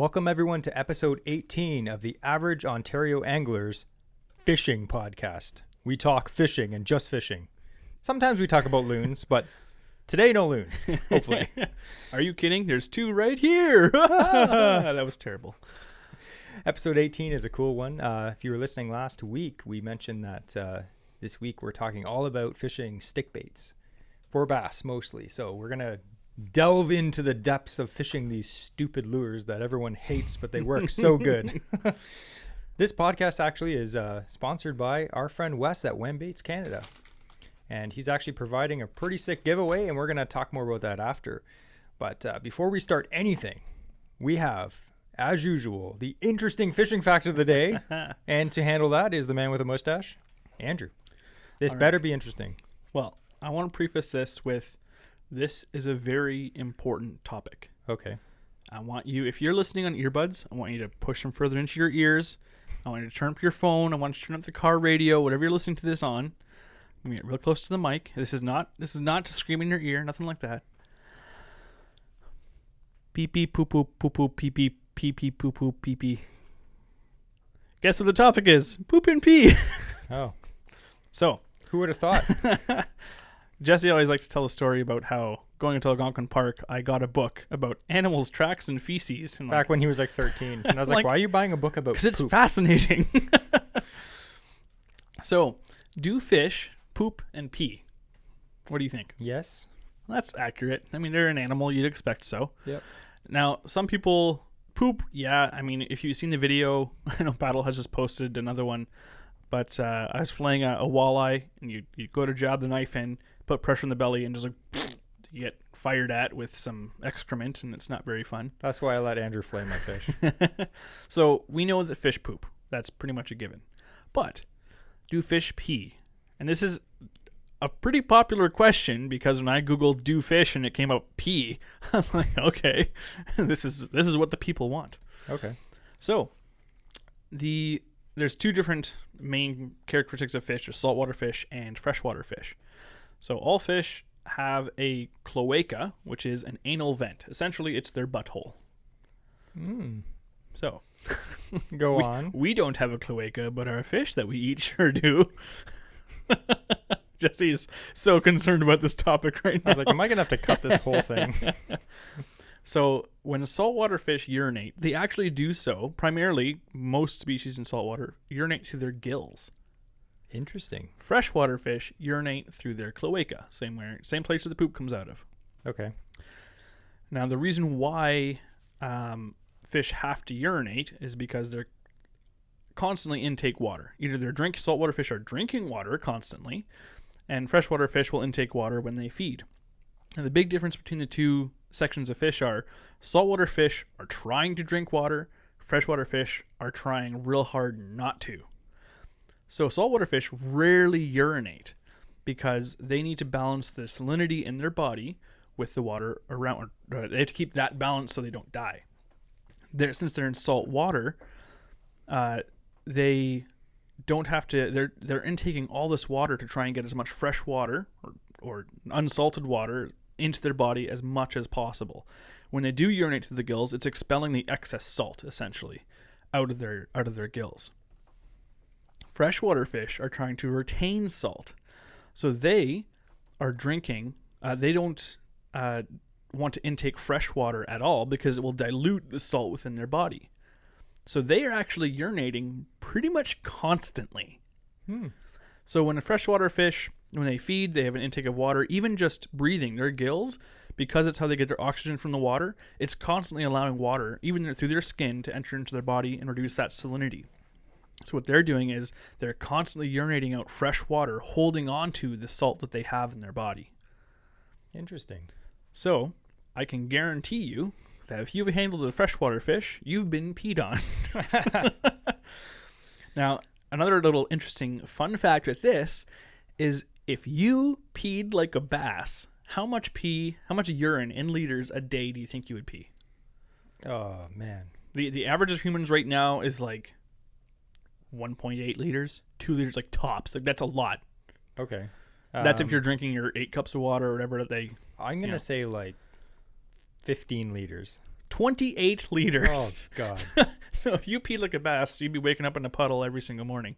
Welcome everyone to episode 18 of the Average Ontario Anglers Fishing Podcast. We talk fishing and just fishing. Sometimes we talk about loons, but today no loons, hopefully. Are you kidding? There's two right here. That was terrible. Episode 18 is a cool one. If you were listening last week, we mentioned that this week we're talking all about fishing stickbaits for bass mostly. So we're going to delve into the depths of fishing these stupid lures that everyone hates, but they work so good. This podcast actually is sponsored by our friend Wes at Wembaits Canada. And he's actually providing a pretty sick giveaway, and we're going to talk more about that after. But before we start anything, we have, as usual, the interesting fishing fact of the day. And to handle that is the man with a mustache, Andrew. This better be interesting. Well, I want to preface this with, this is a very important topic. Okay. I want you, if you're listening on earbuds, I want you to push them further into your ears. I want you to turn up your phone. I want you to turn up the car radio, whatever you're listening to this on. I'm going to get real close to the mic. This is not to scream in your ear, nothing like that. Pee pee poo poo poo poo pee pee pee pee poo poo pee pee. Guess what the topic is? Poop and pee. Oh. So, who would have thought? Jesse always likes to tell a story about how going into Algonquin Park, I got a book about animals' tracks and feces. And Back when he was like 13. And I was like, why are you buying a book about poop? Because it's fascinating. So, do fish poop and pee? What do you think? Yes. That's accurate. I mean, they're an animal. You'd expect so. Yep. Now, some people poop. Yeah, I mean, if you've seen the video, I know Battle has just posted another one. But I was filleting a walleye, and you go to jab the knife in, put pressure on the belly, and just like you get fired at with some excrement, and it's not very fun. That's why I let Andrew flay my fish. So we know that fish poop. That's pretty much a given. But do fish pee? And this is a pretty popular question, because when I googled "do fish" and it came up pee, I was like, okay, this is what the people want. Okay. So there's two different main characteristics of fish: there's saltwater fish and freshwater fish. So all fish have a cloaca, which is an anal vent. Essentially, it's their butthole. So, Go on. We don't have a cloaca, but our fish that we eat sure do. Jesse's so concerned about this topic right now. I was like, am I going to have to cut this whole thing? So when saltwater fish urinate, they actually do so. Primarily, most species in saltwater urinate through their gills. Interesting. Freshwater fish urinate through their cloaca, same place where the poop comes out of. Okay. Now, the reason why fish have to urinate is because they're constantly intake water. Either saltwater fish are drinking water constantly, and freshwater fish will intake water when they feed. And the big difference between the two sections of fish are saltwater fish are trying to drink water, freshwater fish are trying real hard not to. So saltwater fish rarely urinate because they need to balance the salinity in their body with the water around. They have to keep that balance so they don't die. Since they're in salt water, they don't have to. They're intaking all this water to try and get as much fresh water or unsalted water into their body as much as possible. When they do urinate through the gills, it's expelling the excess salt essentially out of their gills. Freshwater fish are trying to retain salt, so they are drinking. They don't want to intake fresh water at all because it will dilute the salt within their body. So they are actually urinating pretty much constantly. So when a freshwater fish, when they feed, they have an intake of water. Even just breathing, their gills, because it's how they get their oxygen from the water, it's constantly allowing water, even through their skin, to enter into their body and reduce that salinity. So what they're doing is they're constantly urinating out fresh water, holding on to the salt that they have in their body. Interesting. So I can guarantee you that if you've handled a freshwater fish, you've been peed on. Now, another little interesting fun fact with this is if you peed like a bass, how much urine in liters a day do you think you would pee? Oh, man. The average of humans right now is like 1.8 liters, 2 liters, like tops. Like that's a lot. Okay. That's if you're drinking your 8 cups of water or whatever that they... I'm going to say like 15 liters. 28 liters. Oh, God. So if you peed like a bass, you'd be waking up in a puddle every single morning.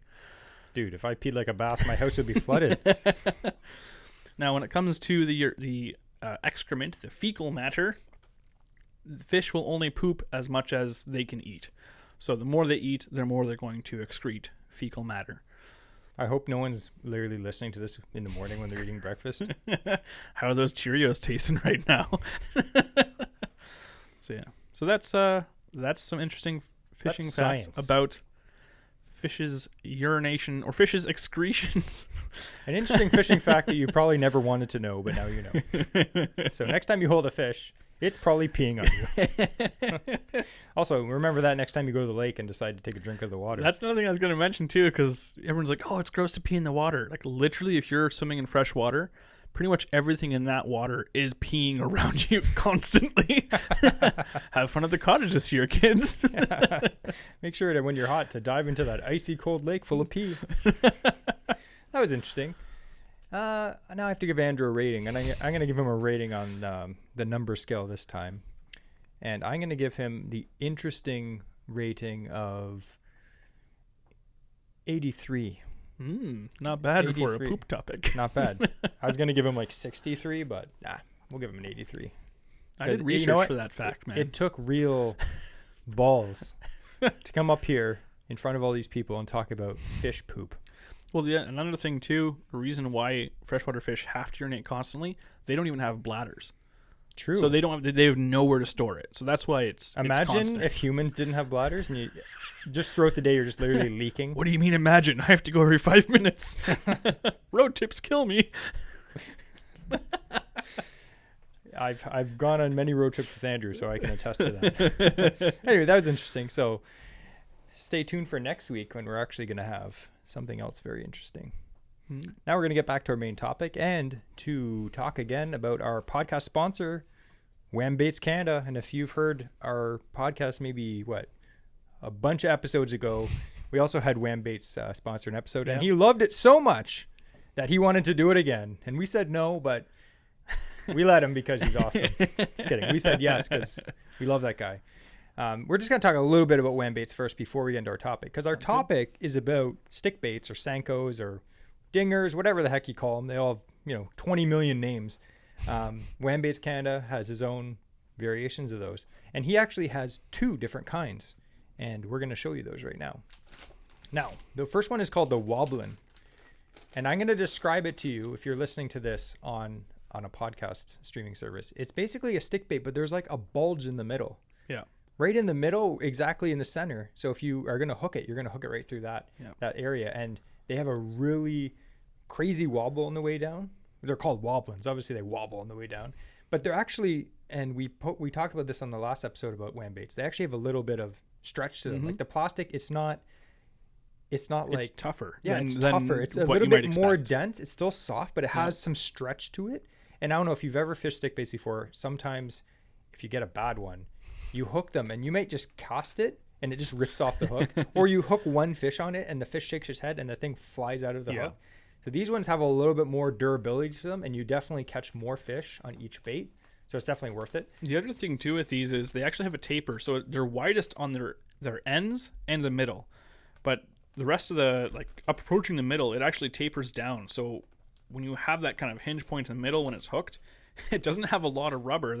Dude, if I peed like a bass, my house would be flooded. Now, when it comes to the excrement, the fecal matter, the fish will only poop as much as they can eat. So the more they eat, the more they're going to excrete fecal matter. I hope no one's literally listening to this in the morning when they're eating breakfast. How are those Cheerios tasting right now? So that's some interesting fishing That's facts science. about fish's urination or fish's excretions. An interesting fishing fact that you probably never wanted to know, but now you know. So next time you hold a fish, it's probably peeing on you. Also, remember that next time you go to the lake and decide to take a drink of the water. That's another thing I was going to mention too, because everyone's like, "Oh, it's gross to pee in the water." Like literally, if you're swimming in fresh water, pretty much everything in that water is peeing around you constantly. Have fun at the cottage this year, kids. Make sure that when you're hot to dive into that icy cold lake full of pee. That was interesting. Now I have to give Andrew a rating, and I'm going to give him a rating on the number scale this time. And I'm going to give him the interesting rating of 83. Not bad for a 83. poop topic. Not bad. I was going to give him like 63, but nah, we'll give him an 83. I did 'Cause research you know what? for that fact, man. It took real balls to come up here in front of all these people and talk about fish poop. Well, another thing too, the reason why freshwater fish have to urinate constantly, they don't even have bladders. True. So they have nowhere to store it. So that's why it's Imagine constant. if humans didn't have bladders and you just throughout the day you're just literally leaking. What do you mean imagine? I have to go every 5 minutes. Road trips kill me. I've gone on many road trips with Andrew, so I can attest to that. Anyway, that was interesting. So stay tuned for next week when we're actually going to have something else very interesting. Now we're going to get back to our main topic and to talk again about our podcast sponsor, Wobblin Canada. And if you've heard our podcast maybe, a bunch of episodes ago, we also had Wobblin sponsor an episode. And he loved it so much that he wanted to do it again. And we said no, but we let him because he's awesome. Just kidding. We said yes because we love that guy. We're just going to talk a little bit about Wobblin first before we get into our topic. Because our topic is about stickbaits or Senkos or dingers, whatever the heck you call them. They all have, 20 million names. Wobblin Canada has his own variations of those. And he actually has 2 different kinds. And we're going to show you those right now. Now, the first one is called the Wobblin. And I'm going to describe it to you if you're listening to this on a podcast streaming service. It's basically a stickbait, but there's like a bulge in the middle. Yeah. Right in the middle, exactly in the center. So if you are going to hook it, you're going to hook it right through that area. And they have a really crazy wobble on the way down. They're called Wobblins. Obviously, they wobble on the way down. But they're actually, and we talked about this on the last episode about Wobblins. They actually have a little bit of stretch to them. Like the plastic, it's not like... It's tougher. Yeah, it's tougher. It's a little bit more dense. It's still soft, but it has some stretch to it. And I don't know if you've ever fished stickbaits before. Sometimes if you get a bad one, you hook them and you might just cast it and it just rips off the hook. Or you hook one fish on it and the fish shakes his head and the thing flies out of the hook. So these ones have a little bit more durability to them and you definitely catch more fish on each bait. So it's definitely worth it. The other thing too with these is they actually have a taper. So they're widest on their ends and the middle. But the rest of up approaching the middle, it actually tapers down. So when you have that kind of hinge point in the middle when it's hooked, it doesn't have a lot of rubber.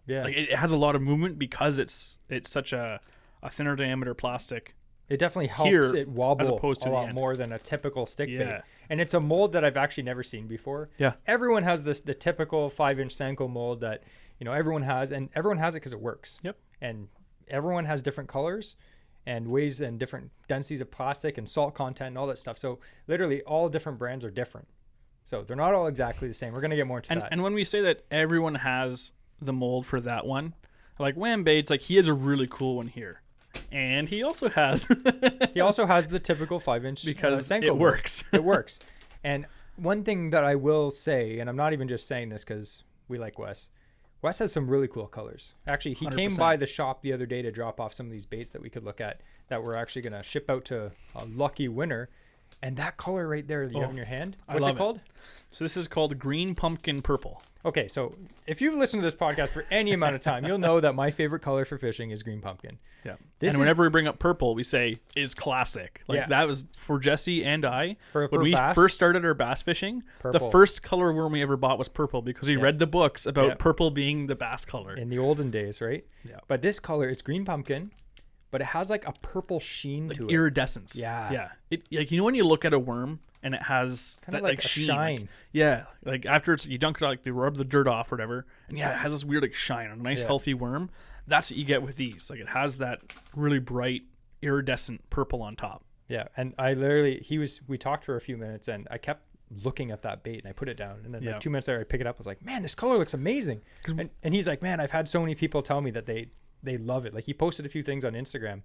It has a lot of movement because it's such a thinner diameter plastic. It definitely helps it wobble as opposed to a lot more than a typical stickbait. Yeah. And it's a mold that I've actually never seen before. Yeah. Everyone has the typical 5-inch Senko mold that, everyone has, and everyone has it because it works. Yep. And everyone has different colors and ways and different densities of plastic and salt content and all that stuff. So literally all different brands are different. So they're not all exactly the same. We're going to get more into that. And when we say that everyone has the mold for that one, like Wobblin, like he has a really cool one here. And he also has the typical 5-inch because Senko it mold. works. It works. And one thing that I will say, and I'm not even just saying this because we like Wes. Wes has some really cool colors. Actually, he 100%. came by the shop the other day to drop off some of these baits that we could look at that we're actually going to ship out to a lucky winner. And that color right there that you have in your hand, what's it called? So this is called green pumpkin purple. Okay, so if you've listened to this podcast for any amount of time, you'll know that my favorite color for fishing is green pumpkin. Yeah. And whenever we bring up purple, we say is classic. Like that was for Jesse and I. When we first started our bass fishing, the first color worm we ever bought was purple because we read the books about purple being the bass color. In the olden days, right? Yeah. But this color is green pumpkin, but it has like a purple sheen to it. Iridescence. Yeah. Yeah. It, like, you know when you look at a worm and it has kind of that like a sheen, shine. Like after you dunk it out, like they rub the dirt off or whatever, and it has this weird like shine on a nice healthy worm. That's what you get with these. Like it has that really bright iridescent purple on top. Yeah, and we talked for a few minutes and I kept looking at that bait and I put it down, and then like 2 minutes later I pick it up. I was like, man, this color looks amazing. And he's like, man, I've had so many people tell me that they love it. Like he posted a few things on Instagram,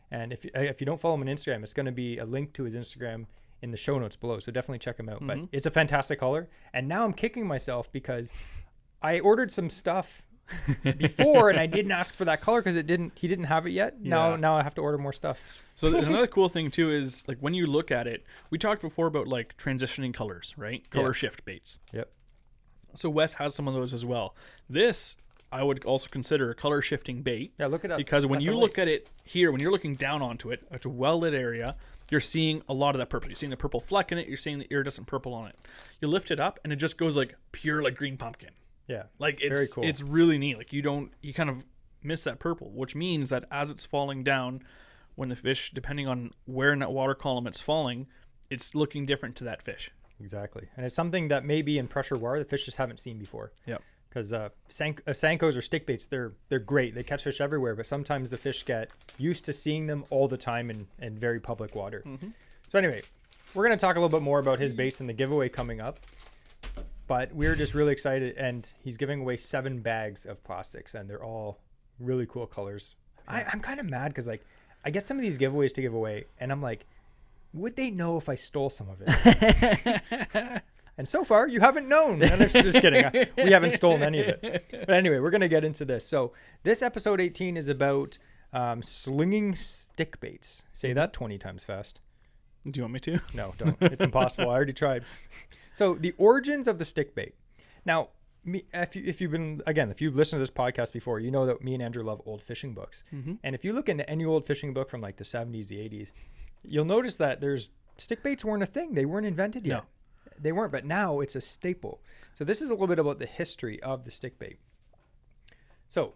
and if you don't follow him on Instagram, it's going to be a link to his Instagram in the show notes below, so definitely check him out. But it's a fantastic color, and now I'm kicking myself because I ordered some stuff before and I didn't ask for that color because he didn't have it yet. Now I have to order more stuff. So another cool thing too is like when you look at it, we talked before about like transitioning colors, right? Color shift baits. Yep. So Wes has some of those as well. This I would also consider a color shifting bait. Yeah, look it up. Because when you look at it here, when you're looking down onto it, it's a well-lit area, you're seeing a lot of that purple. You're seeing the purple fleck in it. You're seeing the iridescent purple on it. You lift it up, and it just goes like pure like green pumpkin. Yeah, like it's very cool. It's really neat. Like you kind of miss that purple, which means that as it's falling down, when the fish, depending on where in that water column it's falling, it's looking different to that fish. Exactly, and it's something that maybe in pressure water the fish just haven't seen before. Yeah. Because Sankos or stickbaits, they're great. They catch fish everywhere, but sometimes the fish get used to seeing them all the time in very public water. So anyway, we're going to talk a little bit more about his baits and the giveaway coming up. But we're just really excited, and he's giving away 7 bags of plastics, and they're all really cool colors. I'm kind of mad because like I get some of these giveaways to give away, and I'm like, would they know if I stole some of it? And so far, you haven't known. And I'm just kidding. We haven't stolen any of it. But anyway, we're going to get into this. So this episode 18 is about slinging stick baits. Say that 20 times fast. Do you want me to? No, don't. It's impossible. I already tried. So the origins of the stick bait. Now, if you've listened to this podcast before, you know that me and Andrew love old fishing books. And if you look into any old fishing book from like the 70s, the 80s, you'll notice that stick baits weren't a thing. They weren't invented yet. No. They weren't, but now it's a staple. So this is a little bit about the history of the stick bait. So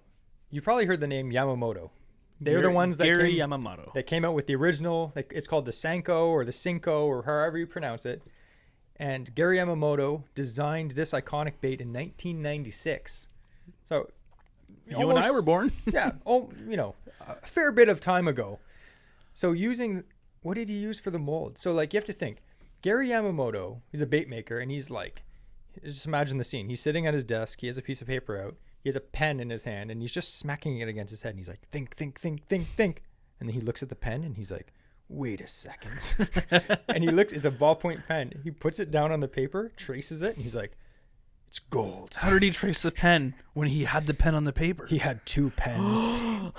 you probably heard the name Yamamoto. They're the ones that came out with the original. Like it's called the Sanko or the Cinco or however you pronounce it. And Gary Yamamoto designed this iconic bait in 1996. So you and I were born. Yeah. A fair bit of time ago. So what did he use for the mold? So like you have to think. Gary Yamamoto, he's a bait maker, and he's like, just imagine the scene. He's sitting at his desk. He has a piece of paper out. He has a pen in his hand, and he's just smacking it against his head. And he's like, think, think, think, think, think. And then he looks at the pen, and he's like, wait a second. And he looks, it's a ballpoint pen. He puts it down on the paper, traces it, and he's like, it's gold. How did he trace the pen when he had the pen on the paper? He had 2 pens.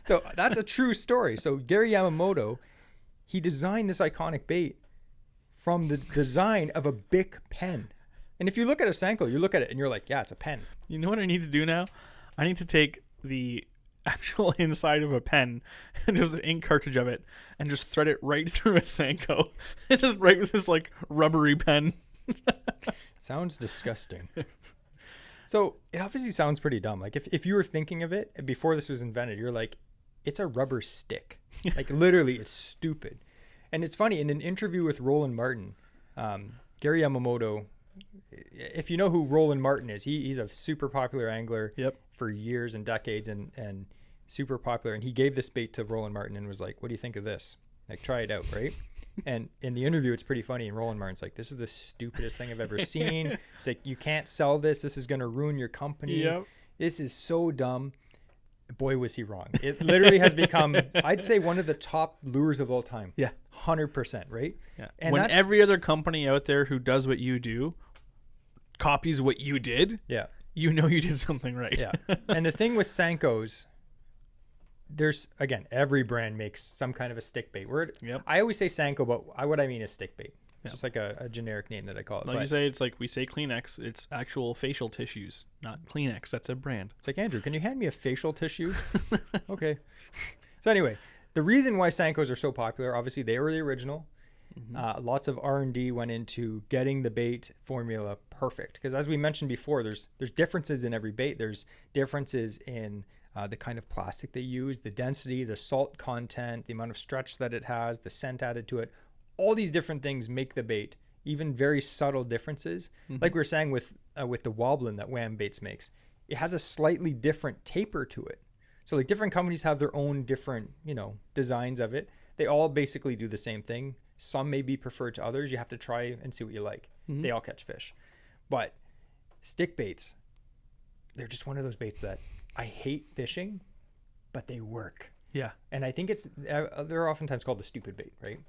So that's a true story. So Gary Yamamoto, he designed this iconic bait from the design of a Bic pen. And if you look at a Sanko, you look at it and you're like, yeah, it's a pen. You know what I need to do now? I need to take the actual inside of a pen and just the ink cartridge of it and just thread it right through a Sanko and just write with this like rubbery pen. Sounds disgusting. So it obviously sounds pretty dumb. Like if you were thinking of it before this was invented, you're like, it's a rubber stick. Like literally it's stupid. And it's funny, in an interview with Roland Martin, Gary Yamamoto, if you know who Roland Martin is, he's a super popular angler for years and decades and super popular. And he gave this bait to Roland Martin and was like, what do you think of this? Like, try it out, right? And in the interview, it's pretty funny. And Roland Martin's like, this is the stupidest thing I've ever seen. It's like, you can't sell this. This is going to ruin your company. This is so dumb. Boy, was he wrong. It literally has become, I'd say, one of the top lures of all time. Yeah. 100%, right? Yeah. And when every other company out there who does what you do copies what you did, you know you did something right. Yeah. And the thing with Sankos, there's, again, every brand makes some kind of a stick bait. Yep. I always say Sanko, but what I mean is stick bait. It's Yep. just like a generic name that I call it. Like you say, it's like we say Kleenex. It's actual facial tissues, not Kleenex. That's a brand. It's like, Andrew, can you hand me a facial tissue? Okay. So anyway, the reason why Sankos are so popular, obviously they were the original. Lots of R&D went into getting the bait formula perfect. Because as we mentioned before, there's differences in every bait. There's differences in the kind of plastic they use, the density, the salt content, the amount of stretch that it has, the scent added to it. All these different things make the bait, even very subtle differences. Like we were saying with the Wobblin that Wham Baits makes, it has a slightly different taper to it. So like different companies have their own different, designs of it. They all basically do the same thing. Some may be preferred to others. You have to try and see what you like. They all catch fish. But stick baits, they're just one of those baits that I hate fishing, but they work. Yeah. And I think they're oftentimes called the stupid bait, right?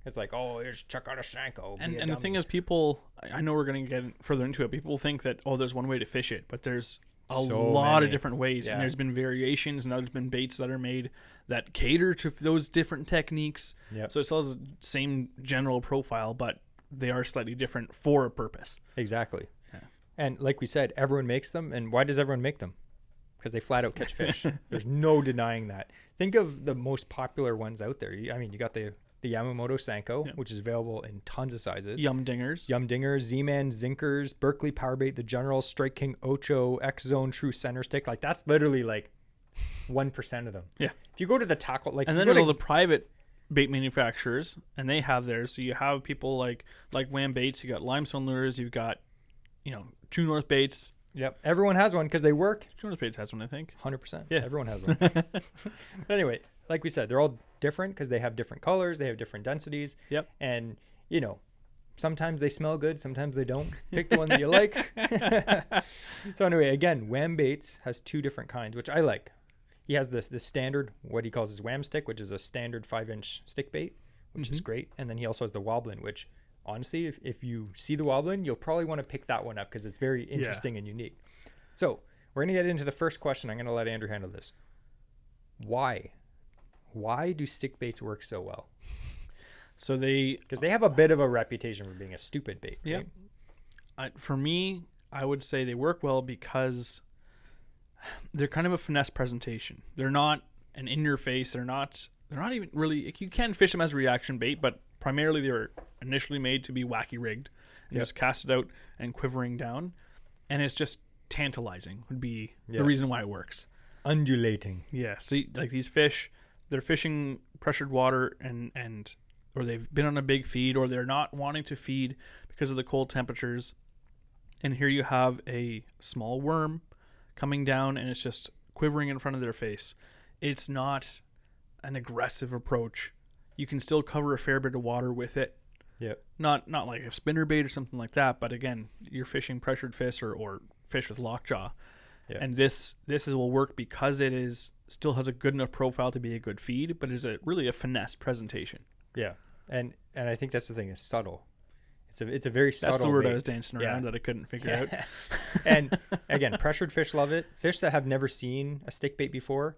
It's like, oh, here's check out a Sanko. And the thing is, people, I know we're going to get further into it. People think that, there's one way to fish it, but there's a lot of different ways. Yeah. And there's been variations, and there's been baits that are made that cater to those different techniques. Yep. So it still has the same general profile, but they are slightly different for a purpose. Exactly. Yeah. And like we said, everyone makes them. And why does everyone make them? Because they flat out catch fish. There's no denying that. Think of the most popular ones out there. I mean, you got the Yamamoto Sanko, which is available in tons of sizes. Yum Dingers, Z-Man Zinkers, Berkeley Powerbait, the General, Strike King Ocho, X-Zone True Center Stick. Like that's literally like 1% of them. Yeah. If you go to the tackle, and then there's all the private bait manufacturers, and they have theirs. So you have people like Wham Baits. You got Limestone Lures. You've got True North Baits. Yep. Everyone has one because they work. True North Baits has one, I think. 100%. Yeah. Everyone has one. But anyway, like we said, they're all different because they have different colors, they have different densities. Yep. And, sometimes they smell good, sometimes they don't. Pick the one that you like. So anyway, again, Wham Baits has two different kinds, which I like. He has this standard, what he calls his Wham Stick, which is a standard 5-inch stick bait, which is great. And then he also has the Wobblin, which honestly, if you see the Wobblin, you'll probably want to pick that one up because it's very interesting and unique. So we're going to get into the first question. I'm going to let Andrew handle this. Why do stick baits work so well? So because they have a bit of a reputation for being a stupid bait. Yeah. Right? For me, I would say they work well because they're kind of a finesse presentation. They're not an in your face. They're not even really. You can fish them as a reaction bait, but primarily they were initially made to be wacky rigged and just cast it out and quivering down, and it's just tantalizing would be the reason why it works. Undulating. Yeah. See, like these fish, they're fishing pressured water or they've been on a big feed, or they're not wanting to feed because of the cold temperatures. And here you have a small worm coming down and it's just quivering in front of their face. It's not an aggressive approach. You can still cover a fair bit of water with it. Yeah. Not like a spinner bait or something like that, but again, you're fishing pressured fish or fish with lockjaw. Yeah. And this will work because it still has a good enough profile to be a good feed, but is really a finesse presentation. Yeah. And I think that's the thing. It's subtle. It's a very subtle. That's the word bait. I was dancing around that I couldn't figure out. And again, pressured fish love it. Fish that have never seen a stick bait before.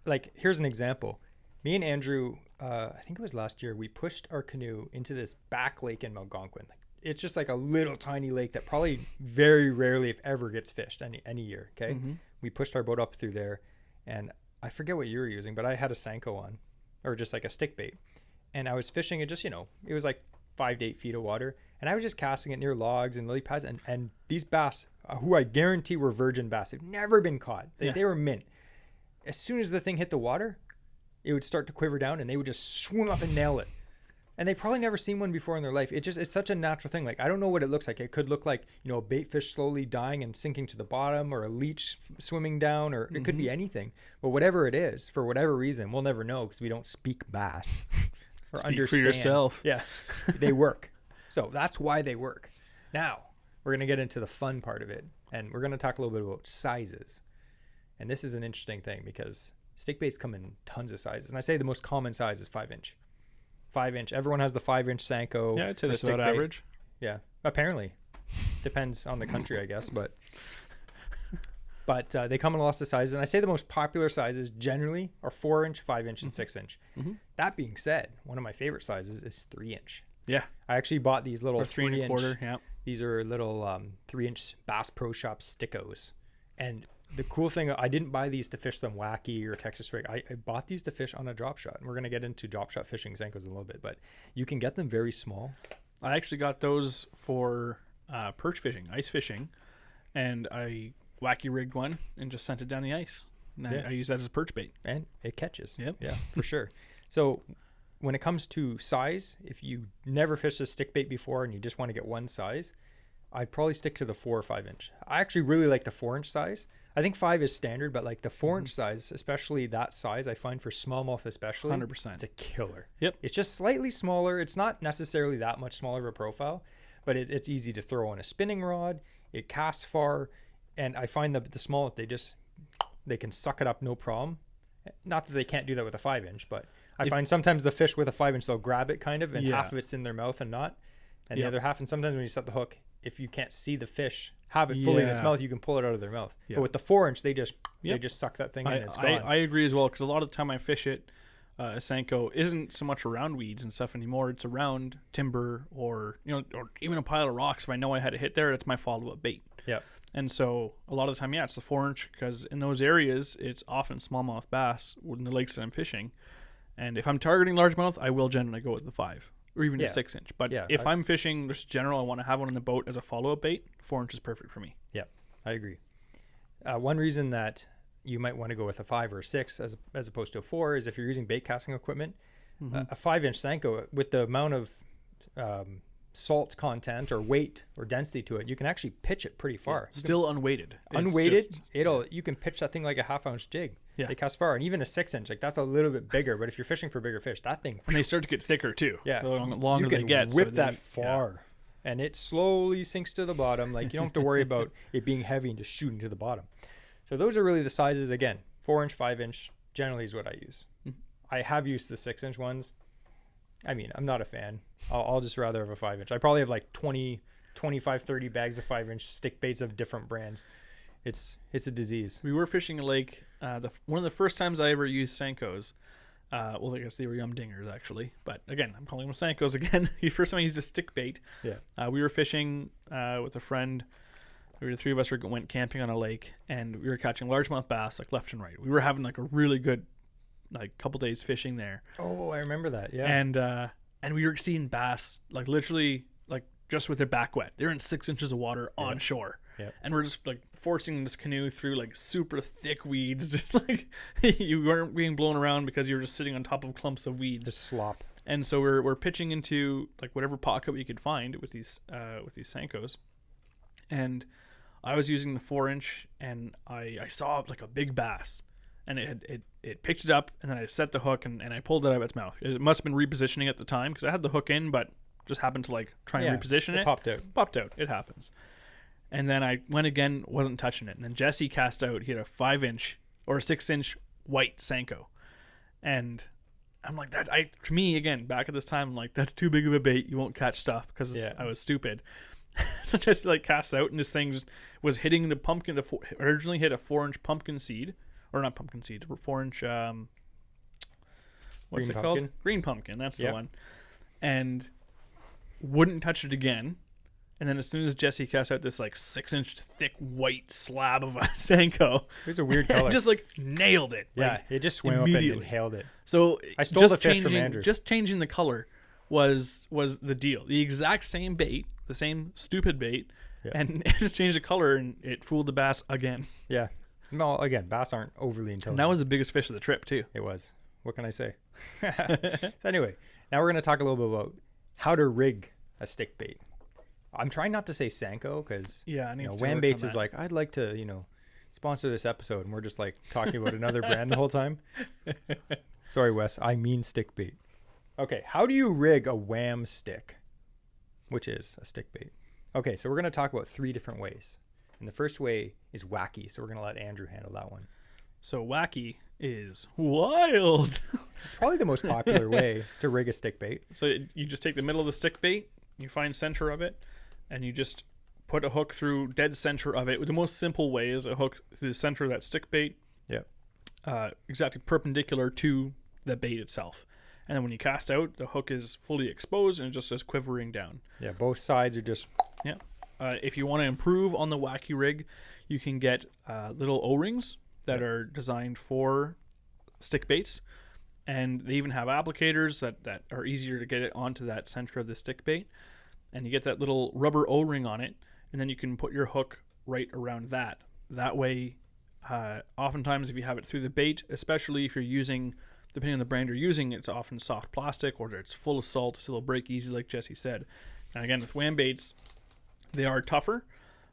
Like here's an example. Me and Andrew, I think it was last year, we pushed our canoe into this back lake in Algonquin. It's just like a little tiny lake that probably very rarely, if ever, gets fished any year. Okay, we pushed our boat up through there, and I forget what you were using, but I had a Sanko on, or just like a stick bait, and I was fishing it. Just it was like 5 to 8 feet of water, and I was just casting it near logs and lily pads, and these bass, who I guarantee were virgin bass, they've never been caught. They were mint. As soon as the thing hit the water, it would start to quiver down and they would just swim up and nail it. And they probably never seen one before in their life. It's such a natural thing. Like, I don't know what it looks like. It could look like, a bait fish slowly dying and sinking to the bottom, or a leech swimming down, or it could be anything. But whatever it is, for whatever reason, we'll never know because we don't speak bass or Speak understand. for yourself. Yeah, they work. So that's why they work. Now, we're going to get into the fun part of it. And we're going to talk a little bit about sizes. And this is an interesting thing because stick baits come in tons of sizes. And I say the most common size is 5-inch. 5-inch. Everyone has the 5-inch Sanko. Yeah, I'd say that's about average. Yeah, apparently. Depends on the country, I guess. But But they come in lots of sizes. And I say the most popular sizes generally are 4-inch, 5-inch, and 6-inch. That being said, one of my favorite sizes is 3-inch. Yeah. I actually bought these little Or 3 1/4. Yeah. These are little 3-inch Bass Pro Shop Stickos. And the cool thing, I didn't buy these to fish them Wacky or Texas Rig. I bought these to fish on a drop shot. And we're going to get into drop shot fishing Senkos in a little bit. But you can get them very small. I actually got those for perch fishing, ice fishing. And I Wacky rigged one and just sent it down the ice. And I use that as a perch bait. And it catches. Yep. Yeah, for sure. So when it comes to size, if you never fished a stick bait before and you just want to get one size, I'd probably stick to the 4 or 5-inch. I actually really like the 4-inch size. I think 5 is standard, but like the 4-inch size, especially that size, I find for smallmouth especially, 100%. it's a killer. Yep. It's just slightly smaller. It's not necessarily that much smaller of a profile, but it's easy to throw on a spinning rod. It casts far, and I find the smallmouth, they can suck it up no problem. Not that they can't do that with a 5-inch, but I find sometimes the fish with a 5-inch, they'll grab it kind of, and half of it's in their mouth and not, and the other half. And sometimes when you set the hook, if you can't see the fish have it fully in its mouth, you can pull it out of their mouth. But with the 4-inch, they just suck that thing in and it's gone. I agree as well, because a lot of the time I fish it, a Senko isn't so much around weeds and stuff anymore. It's around timber or even a pile of rocks. If I know I had a hit there, it's my follow-up bait. Yeah. And so a lot of the time, it's the 4-inch, because in those areas, it's often smallmouth bass in the lakes that I'm fishing. And if I'm targeting largemouth, I will generally go with the 5 or even a 6-inch. But if I'm fishing just general, I want to have one in the boat as a follow-up bait, 4-inch is perfect for me. Yeah, I agree. One reason that you might want to go with a 5 or a 6 as opposed to a 4 is if you're using bait casting equipment. A 5-inch Senko, with the amount of salt content or weight or density to it, you can actually pitch it pretty far. Still unweighted. You can pitch that thing like a 1/2-ounce jig. Yeah. They cast far. And even a 6-inch, like that's a little bit bigger, but if you're fishing for bigger fish, that thing, and they start to get thicker too. Yeah. The longer you can they get, whip that far and it slowly sinks to the bottom. Like you don't have to worry about it being heavy and just shooting to the bottom. So those are really the sizes. Again, 4-inch, 5-inch generally is what I use. I have used the 6-inch ones. I mean, I'm not a fan. I'll just rather have a 5-inch. I probably have like 20, 25, 30 bags of 5-inch stick baits of different brands. It's a disease. We were fishing a lake. One of the first times I ever used Senkos. Well, I guess they were yum dingers actually. But again, I'm calling them Senkos again. The first time I used a stick bait. Yeah. We were fishing with a friend. The 3 of us went camping on a lake, and we were catching largemouth bass like left and right. We were having like a really good couple days fishing there. Oh, I remember that. Yeah. And we were seeing bass like literally like just with their back wet. They're in 6 inches of water on shore. Yeah. And we're just like forcing this canoe through like super thick weeds, just like you weren't being blown around because you were just sitting on top of clumps of weeds. The slop. And so we're pitching into like whatever pocket we could find with these Senkos. And I was using the 4-inch, and I saw like a big bass, and it picked it up, and then I set the hook and I pulled it out of its mouth. It must have been repositioning at the time because I had the hook in, but just happened to like try and reposition it. Popped out. It happens. And then I went again, wasn't touching it. And then Jesse cast out. He had a 5-inch or a 6-inch white Senko. And I'm like, to me, again, back at this time, I'm like, that's too big of a bait. You won't catch stuff because I was stupid. So Jesse like casts out, and this thing was hitting the pumpkin. Originally hit a 4-inch pumpkin seed. Or not pumpkin seed, 4-inch, what's it called? Green pumpkin, that's the one. And wouldn't touch it again. And then as soon as Jesse cast out this like 6-inch thick white slab of a Senko, it was a weird color. It just like nailed it. Yeah, it just swam up and inhaled it. So I stole the fish from Andrew. Just changing the color was the deal. The exact same bait, the same stupid bait, and it just changed the color, and it fooled the bass again. Yeah. No, again, bass aren't overly intelligent. And that was the biggest fish of the trip too. It was. What can I say? So anyway, now we're going to talk a little bit about how to rig a stick bait. I'm trying not to say Senko because Wham Baits is like, I'd like to, sponsor this episode, and we're just like talking about another brand the whole time. Sorry, Wes. I mean stick bait. Okay, how do you rig a Wham stick, which is a stick bait? Okay, so we're going to talk about 3 different ways. And the first way is Wacky, so we're going to let Andrew handle that one. So Wacky is wild. It's probably the most popular way to rig a stick bait. So you just take the middle of the stick bait, you find center of it, and you just put a hook through dead center of it. The most simple way is a hook through the center of that stick bait. Yep. Exactly perpendicular to the bait itself. And then when you cast out, the hook is fully exposed and it just is quivering down. Yeah, both sides are just... Yeah. If you want to improve on the Wacky rig, you can get little O-rings that are designed for stick baits. And they even have applicators that are easier to get it onto that center of the stick bait. And you get that little rubber O-ring on it. And then you can put your hook right around that. That way, oftentimes if you have it through the bait, especially if you're using, depending on the brand you're using, it's often soft plastic or it's full of salt, so it'll break easy like Jesse said. And again, with wham baits, they are tougher.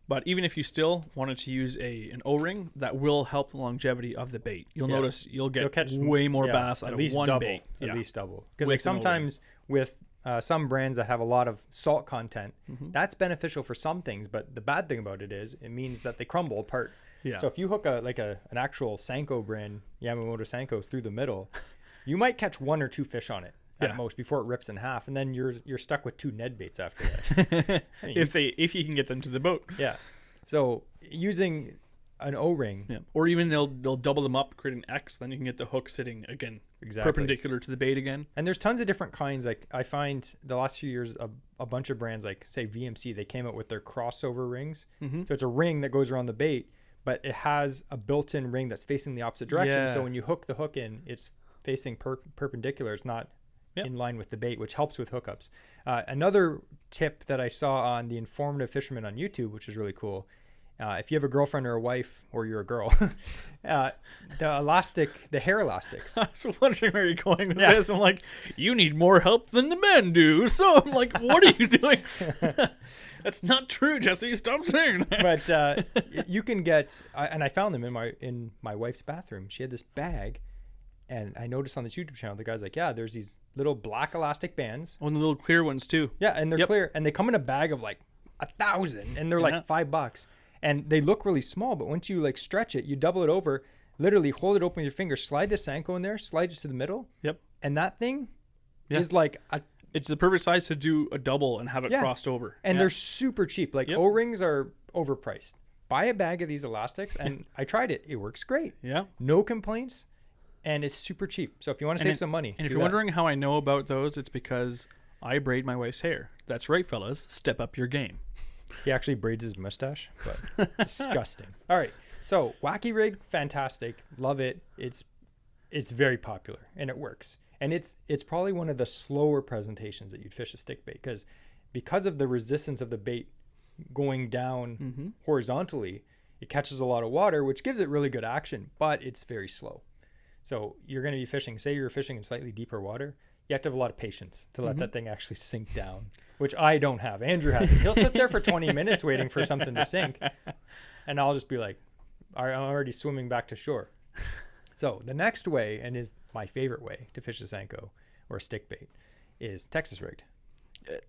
But even if you still wanted to use an O-ring, that will help the longevity of the bait. You'll notice you'll catch way more bass out of one bait. At least double. Because like sometimes with some brands that have a lot of salt content, that's beneficial for some things. But the bad thing about it is it means that they crumble apart. Yeah. So if you hook an actual Senko brand, Yamamoto Senko, through the middle, you might catch 1 or 2 fish on it at most before it rips in half, and then you're stuck with 2 Ned baits after that. if you can get them to the boat. Yeah. So using an O-ring, or even they'll double them up, create an X, then you can get the hook sitting again perpendicular to the bait again. And there's tons of different kinds. Like I find the last few years a bunch of brands like say VMC, they came out with their crossover rings. So it's a ring that goes around the bait, but it has a built-in ring that's facing the opposite direction. So when you hook the hook in, it's facing perpendicular. It's not in line with the bait, which helps with hookups. Another tip that I saw on the Informative Fisherman on YouTube, which is really cool. If you have a girlfriend or a wife, or you're a girl, the hair elastics. I was wondering where you're going with this. I'm like, you need more help than the men do. So I'm like, what are you doing? That's not true, Jesse. Stop saying that. But you can get, and I found them in my wife's bathroom. She had this bag. And I noticed on this YouTube channel, the guy's like, yeah, there's these little black elastic bands. Oh, and the little clear ones too. Yeah, and they're clear. And they come in a bag of like 1,000. And they're like $5. And they look really small. But once you like stretch it, you double it over, literally hold it open with your finger, slide the Senko in there, slide it to the middle. Yep. And that thing is like... It's the perfect size to do a double and have it crossed over. And they're super cheap. Like O-rings are overpriced. Buy a bag of these elastics. And I tried it. It works great. Yeah. No complaints. And it's super cheap. So if you want to save some money. And if you're wondering how I know about those, it's because I braid my wife's hair. That's right, fellas. Step up your game. He actually braids his mustache, but disgusting. All right. So Wacky rig, fantastic. Love it. It's very popular and it works. And it's probably one of the slower presentations that you'd fish a stick bait because of the resistance of the bait going down horizontally, it catches a lot of water, which gives it really good action, but it's very slow. So you're going to be fishing, say you're fishing in slightly deeper water, you have to have a lot of patience to let that thing actually sink down, which I don't have. Andrew has it. He'll sit there for 20 minutes waiting for something to sink, and I'll just be like, I'm already swimming back to shore. So the next way, and is my favorite way to fish a Senko or a stick bait, is Texas rigged.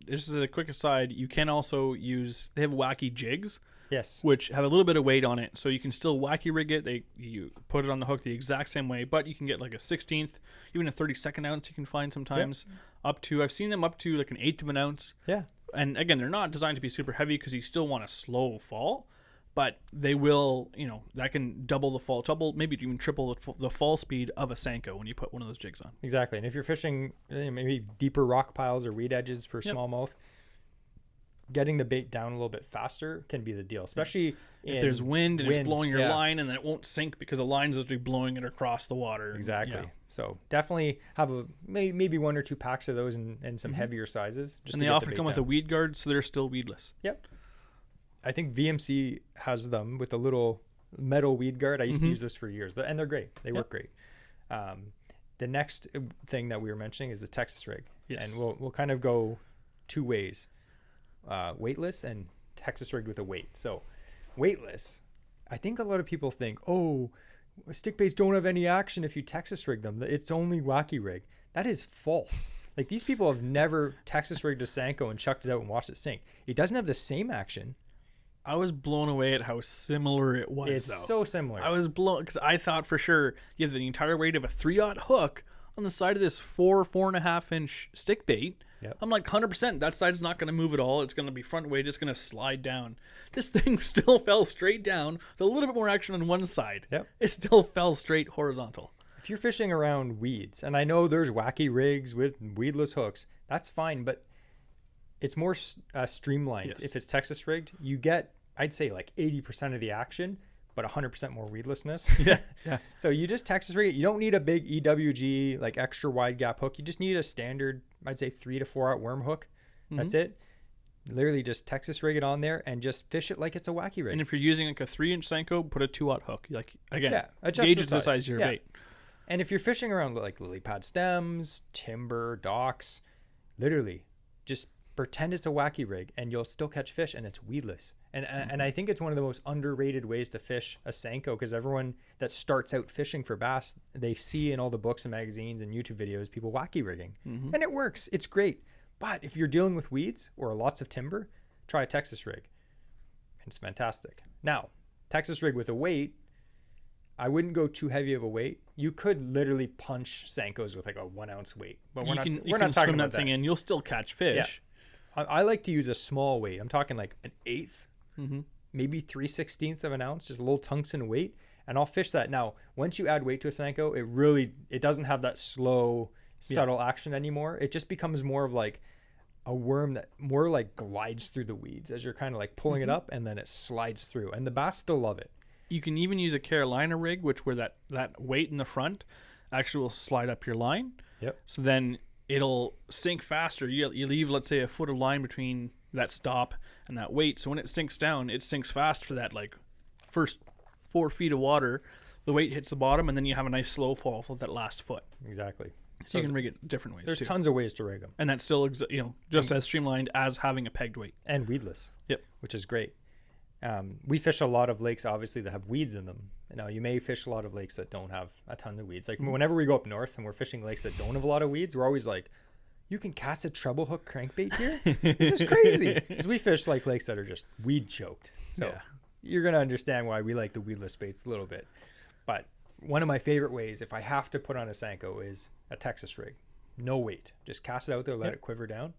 This is a quick aside. You can also use, they have Wacky jigs. Yes. Which have a little bit of weight on it. So you can still Wacky rig it. You put it on the hook the exact same way, but you can get like a 1/16th, even a 32nd ounce you can find sometimes. Up to, I've seen them up to like an 1/8 of an ounce. Yeah. And again, they're not designed to be super heavy because you still want a slow fall, but they will, that can double the fall, maybe even triple the fall speed of a Senko when you put one of those jigs on. Exactly. And if you're fishing maybe deeper rock piles or weed edges for smallmouth, getting the bait down a little bit faster can be the deal, especially if there's wind and it's blowing your line, and then it won't sink because the line's literally blowing it across the water. Exactly. So definitely have maybe 1 or 2 packs of those and some heavier sizes. And they often come with a weed guard, so they're still weedless. Yep. I think VMC has them with a little metal weed guard. I used to use this for years, and they're great. They work great. The next thing that we were mentioning is the Texas rig. Yes. And we'll kind of go 2 ways. Weightless and Texas rigged with a weight. So weightless, I think a lot of people think, stick baits don't have any action if you Texas rig them. It's only Wacky rig. That is false. Like, these people have never Texas rigged a Senko and chucked it out and watched it sink. It doesn't have the same action. I was blown away at how similar it was. It's so similar. I was blown because I thought for sure you have the entire weight of a 3/0 hook on the side of this 4.5 inch stick bait. Yep. I'm like 100%. That side's not going to move at all. It's going to be front weight. It's going to slide down. This thing still fell straight down with a little bit more action on one side. Yep. It still fell straight horizontal. If you're fishing around weeds, and I know there's wacky rigs with weedless hooks, that's fine, but it's more streamlined. Yes. If it's Texas rigged, you get, I'd say, like 80% of the action, but 100% more weedlessness. Yeah. So you just Texas rig it. You don't need a big EWG, like extra wide gap hook. You just need a standard, I'd say 3 to 4 out worm hook. That's it. Literally just Texas rig it on there and just fish it like it's a wacky rig. And if you're using like a 3-inch Senko, put a 2-aught hook. Like, again, adjust gauge the size of your bait. And if you're fishing around like lily pad stems, timber, docks, literally just pretend it's a wacky rig and you'll still catch fish, and it's weedless. And I think it's one of the most underrated ways to fish a Senko, because everyone that starts out fishing for bass, they see in all the books and magazines and YouTube videos people wacky rigging. And it works. It's great. But if you're dealing with weeds or lots of timber, try a Texas rig. It's fantastic. Now, Texas rig with a weight, I wouldn't go too heavy of a weight. You could literally punch Senkos with like a 1 ounce weight, but we're not talking talking swim about that thing in. You'll still catch fish. I like to use a small weight. I'm talking like an eighth, maybe 3/16 of an ounce, just a little tungsten weight, and I'll fish that. Now, once you add weight to a Senko, it doesn't have that slow, subtle action anymore. It just becomes more of like a worm that more like glides through the weeds as you're kind of like pulling it up, and then it slides through, and the bass still love it. You can even use a Carolina rig, where that weight in the front actually will slide up your line. Yep. So then it'll sink faster. You leave, let's say, a foot of line between that stop and that weight. So when it sinks down, it sinks fast for that like first 4 feet of water. The weight hits the bottom, and then you have a nice slow fall for that last foot. Exactly. So you can rig it different ways. There's too. tons of ways to rig them, And that's still just as streamlined as having a pegged weight. and weedless. Yep. Which is great. We fish a lot of lakes, obviously, that have weeds in them. Now, you may fish a lot of lakes that don't have a ton of weeds. Like whenever we go up north and we're fishing lakes that don't have a lot of weeds, we're always like, you can cast a treble hook crankbait here? This is crazy. Because we fish like lakes that are just weed choked. So you're going to understand why we like the weedless baits a little bit. But one of my favorite ways, if I have to put on a Senko, is a Texas rig. No weight. Just cast it out there, let it quiver down,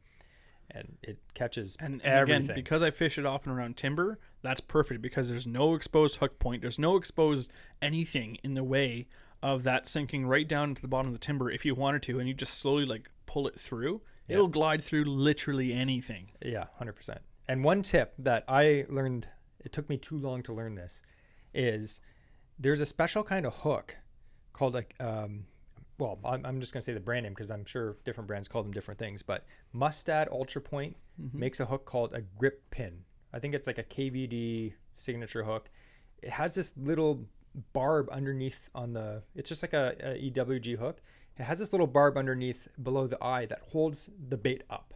and it catches and everything. Again, because I fish it often around timber, that's perfect, because there's no exposed hook point. There's no exposed anything in the way of that sinking right down to the bottom of the timber if you wanted to, and you just slowly like pull it through. It'll glide through literally anything. Yeah, 100%. And one tip that I learned, it took me too long to learn this, is there's a special kind of hook called like, well, I'm just going to say the brand name because I'm sure different brands call them different things, but Mustad Ultra Point makes a hook called a grip pin. I think it's like a KVD signature hook. It has this little barb underneath it's just like a EWG hook. It has this little barb underneath below the eye that holds the bait up.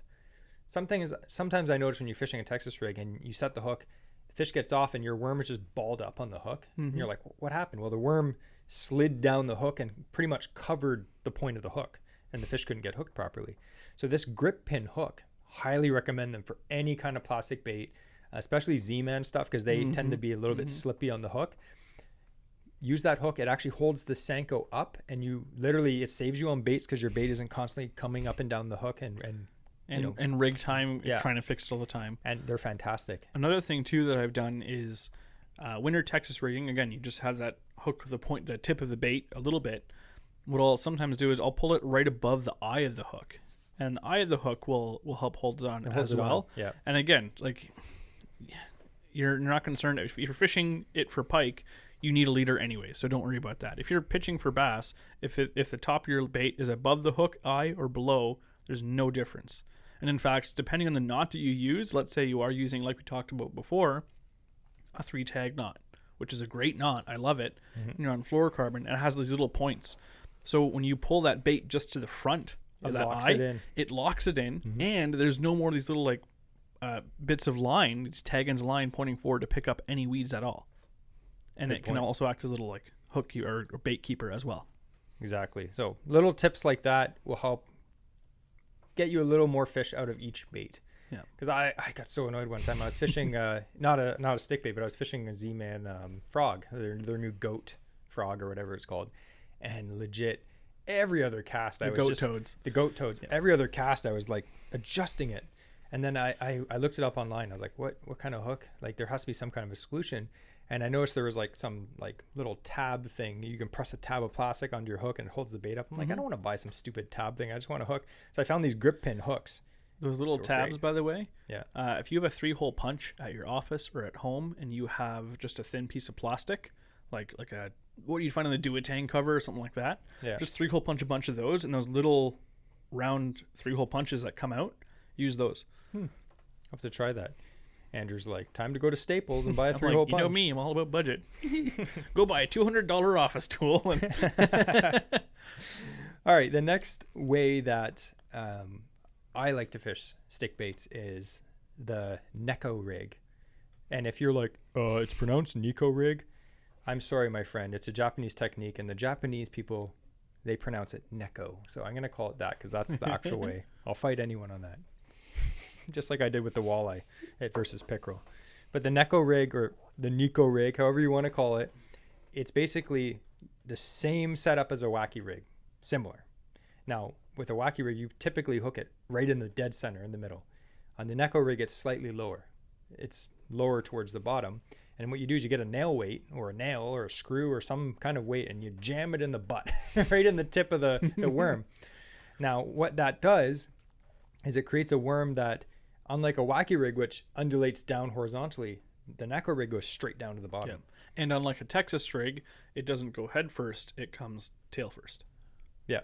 Sometimes I notice when you're fishing a Texas rig and you set the hook, the fish gets off and your worm is just balled up on the hook. And you're like, what happened? Well, the worm slid down the hook and pretty much covered the point of the hook, and the fish couldn't get hooked properly. So this grip pin hook, highly recommend them for any kind of plastic bait, especially Z-Man stuff, because they tend to be a little bit slippy on the hook. Use that hook. It actually holds the Senko up, and it saves you on baits because your bait isn't constantly coming up and down the hook and rig time, trying to fix it all the time. And they're fantastic. Another thing too that I've done is winter Texas rigging. Again, you just have that hook with the tip of the bait a little bit. What I'll sometimes do is I'll pull it right above the eye of the hook, and the eye of the hook will help hold it on as well. Yeah. And again, like you're not concerned if you're fishing it for pike, you need a leader anyway, so don't worry about that. If you're pitching for bass, if the top of your bait is above the hook eye or below, there's no difference. And in fact, depending on the knot that you use, let's say you are using, like we talked about before, a 3-tag knot, which is a great knot. I love it. You're on fluorocarbon, and it has these little points. So when you pull that bait just to the front of that eye, it locks it in, and there's no more of these little bits of line, these tag ends of line pointing forward to pick up any weeds at all. And it can also act as a little like hook or bait keeper as well. Exactly. So little tips like that will help get you a little more fish out of each bait. Yeah. Because I got so annoyed one time. I was fishing not a stickbait, but I was fishing a Z-Man frog, their new goat frog or whatever it's called, and legit every other cast I The was goat just toads. the goat toads. Yeah. Every other cast I was like adjusting it. And then I looked it up online. I was like, what kind of hook? Like there has to be some kind of a solution. And I noticed there was like some like little tab thing. You can press a tab of plastic onto your hook and it holds the bait up. I'm like, I don't want to buy some stupid tab thing. I just want a hook. So I found these grip pin hooks. Those little tabs, great. by the way. Yeah. If you have a 3-hole punch at your office or at home, and you have just a thin piece of plastic, like a what you'd find on the Do-A-Tang cover or something like that. Yeah. Just 3-hole punch a bunch of those, and those little round 3-hole punches that come out. Use those. I'll have to try that. Andrew's like, time to go to Staples and buy a I'm 3-hole like, punch. you know me, I'm all about budget. Go buy a $200 office tool. And All right, the next way that I like to fish stick baits is the Neko Rig. And if you're like, it's pronounced Neko Rig, I'm sorry, my friend. It's a Japanese technique, and the Japanese people, they pronounce it Neko. So I'm going to call it that because that's the actual way. I'll fight anyone on that. Just like I did with the walleye versus pickerel. But the Neko Rig, or the Neko Rig, however you want to call it, it's basically the same setup as a Wacky rig, similar. Now, with a Wacky rig, you typically hook it right in the dead center in the middle. On the Neko Rig, it's slightly lower. It's lower towards the bottom. And what you do is you get a nail weight or a nail or a screw or some kind of weight and you jam it in the butt, right in the tip of the worm. Now, what that does is it creates a worm that, unlike a Wacky rig, which undulates down horizontally, the Neko Rig goes straight down to the bottom. yeah. And unlike a Texas rig, it doesn't go head first, it comes tail first. Yeah.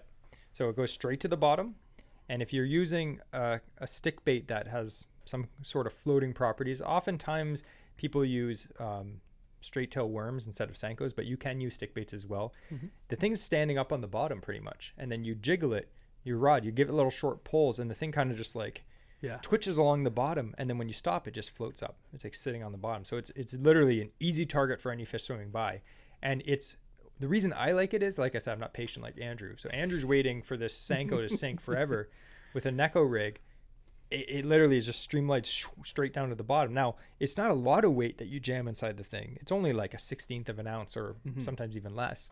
So it goes straight to the bottom. And if you're using a stick bait that has some sort of floating properties, oftentimes people use straight tail worms instead of Senkos, but you can use stick baits as well. The thing's standing up on the bottom pretty much. And then you jiggle it, your rod, you give it little short pulls, and the thing kind of just like twitches along the bottom. And then when you stop, it just floats up. It's like sitting on the bottom. So it's literally an easy target for any fish swimming by. And it's the reason I like it is, like I said, I'm not patient like Andrew. So Andrew's waiting for this Senko to sink forever. With a Neko Rig, it literally is just streamlined straight down to the bottom. Now, it's not a lot of weight that you jam inside the thing. It's only like a 1/16 of an ounce or sometimes even less.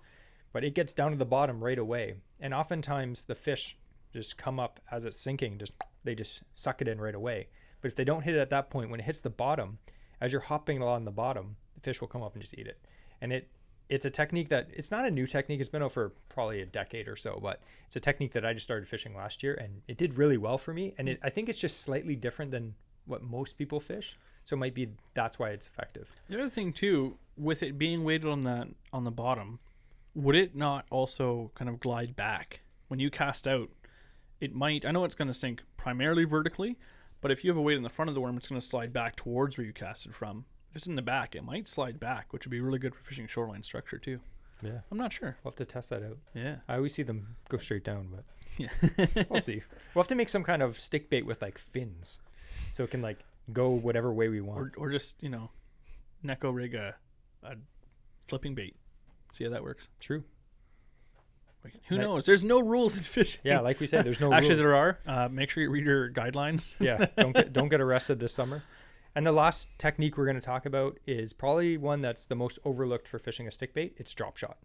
But it gets down to the bottom right away. And oftentimes the fish just come up as it's sinking. They just suck it in right away. But if they don't hit it at that point, when it hits the bottom, as you're hopping along the bottom, the fish will come up and just eat it. And it's a technique that, it's not a new technique. It's been out for probably a decade or so, but it's a technique that I just started fishing last year, and it did really well for me. And I think it's just slightly different than what most people fish. So it might be, that's why it's effective. The other thing too, with it being weighted on the bottom, would it not also kind of glide back when you cast out? It might. I know it's going to sink primarily vertically, but if you have a weight in the front of the worm, it's going to slide back towards where you cast it from. If it's in the back, it might slide back, which would be really good for fishing shoreline structure too. Yeah, I'm not sure. We'll have to test that out. Yeah, I always see them go straight down, but yeah, we'll see. We'll have to make some kind of stick bait with like fins, so it can like go whatever way we want. or just Neko Rig a flipping bait. See how that works. True. Who knows? There's no rules in fishing. Yeah, like we said, there's no Actually, rules. there are. Make sure you read your guidelines. Yeah, don't get arrested this summer. And the last technique we're going to talk about is probably one that's the most overlooked for fishing a stick bait. It's drop shot.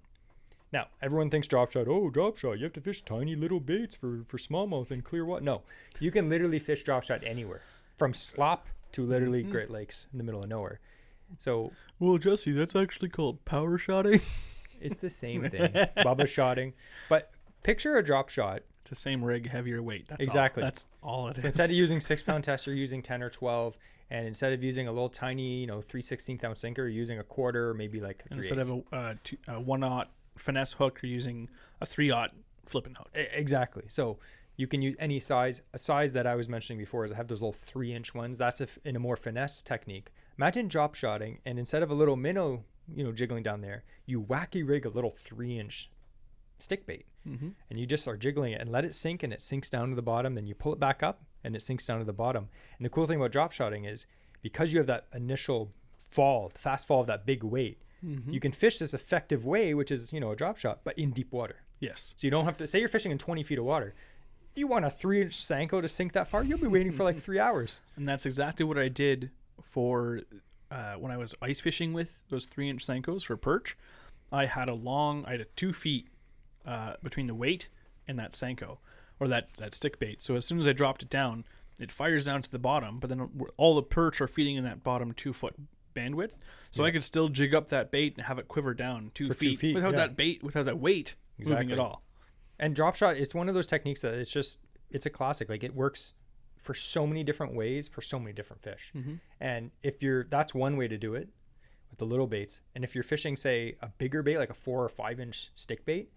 Now, everyone thinks drop shot, drop shot, you have to fish tiny little baits for smallmouth and clear water. No, you can literally fish drop shot anywhere, from slop to literally Great Lakes in the middle of nowhere. So, well, Jesse, that's actually called power shotting. It's the same thing, bubba shotting. But picture a drop shot. It's the same rig, heavier weight. That's exactly. That's all it is. So instead of using 6-pound test, you're using 10 or 12. And instead of using a little tiny, 3/16 ounce sinker, you're using a quarter, or maybe like a 3/8. Instead of a 1/0 finesse hook, you're using a 3/0 flipping hook. Exactly. So you can use any size. A size that I was mentioning before is I have those little 3-inch ones. That's in a more finesse technique. Imagine drop shotting, and instead of a little minnow, jiggling down there, you Wacky rig a little 3-inch stick bait, and you just are jiggling it and let it sink, and it sinks down to the bottom. Then you pull it back up, and it sinks down to the bottom. And the cool thing about drop shotting is because you have that initial fall, the fast fall of that big weight, you can fish this effective way, which is a drop shot, but in deep water. Yes. So you don't have to say you're fishing in 20 feet of water. If you want a 3-inch Senko to sink that far, you'll be waiting for like 3 hours. And that's exactly what I did for when I was ice fishing with those 3-inch Senkos for perch. I had a 2 feet between the weight in that Senko or that stick bait. So as soon as I dropped it down, it fires down to the bottom, but then all the perch are feeding in that bottom 2-foot bandwidth. So I could still jig up that bait and have it quiver down 2 feet, without that bait, without that weight moving at all. And drop shot, it's one of those techniques that it's a classic. Like, it works for so many different ways for so many different fish. And that's one way to do it with the little baits. And if you're fishing, say, a bigger bait, like a 4 or 5 inch stick bait,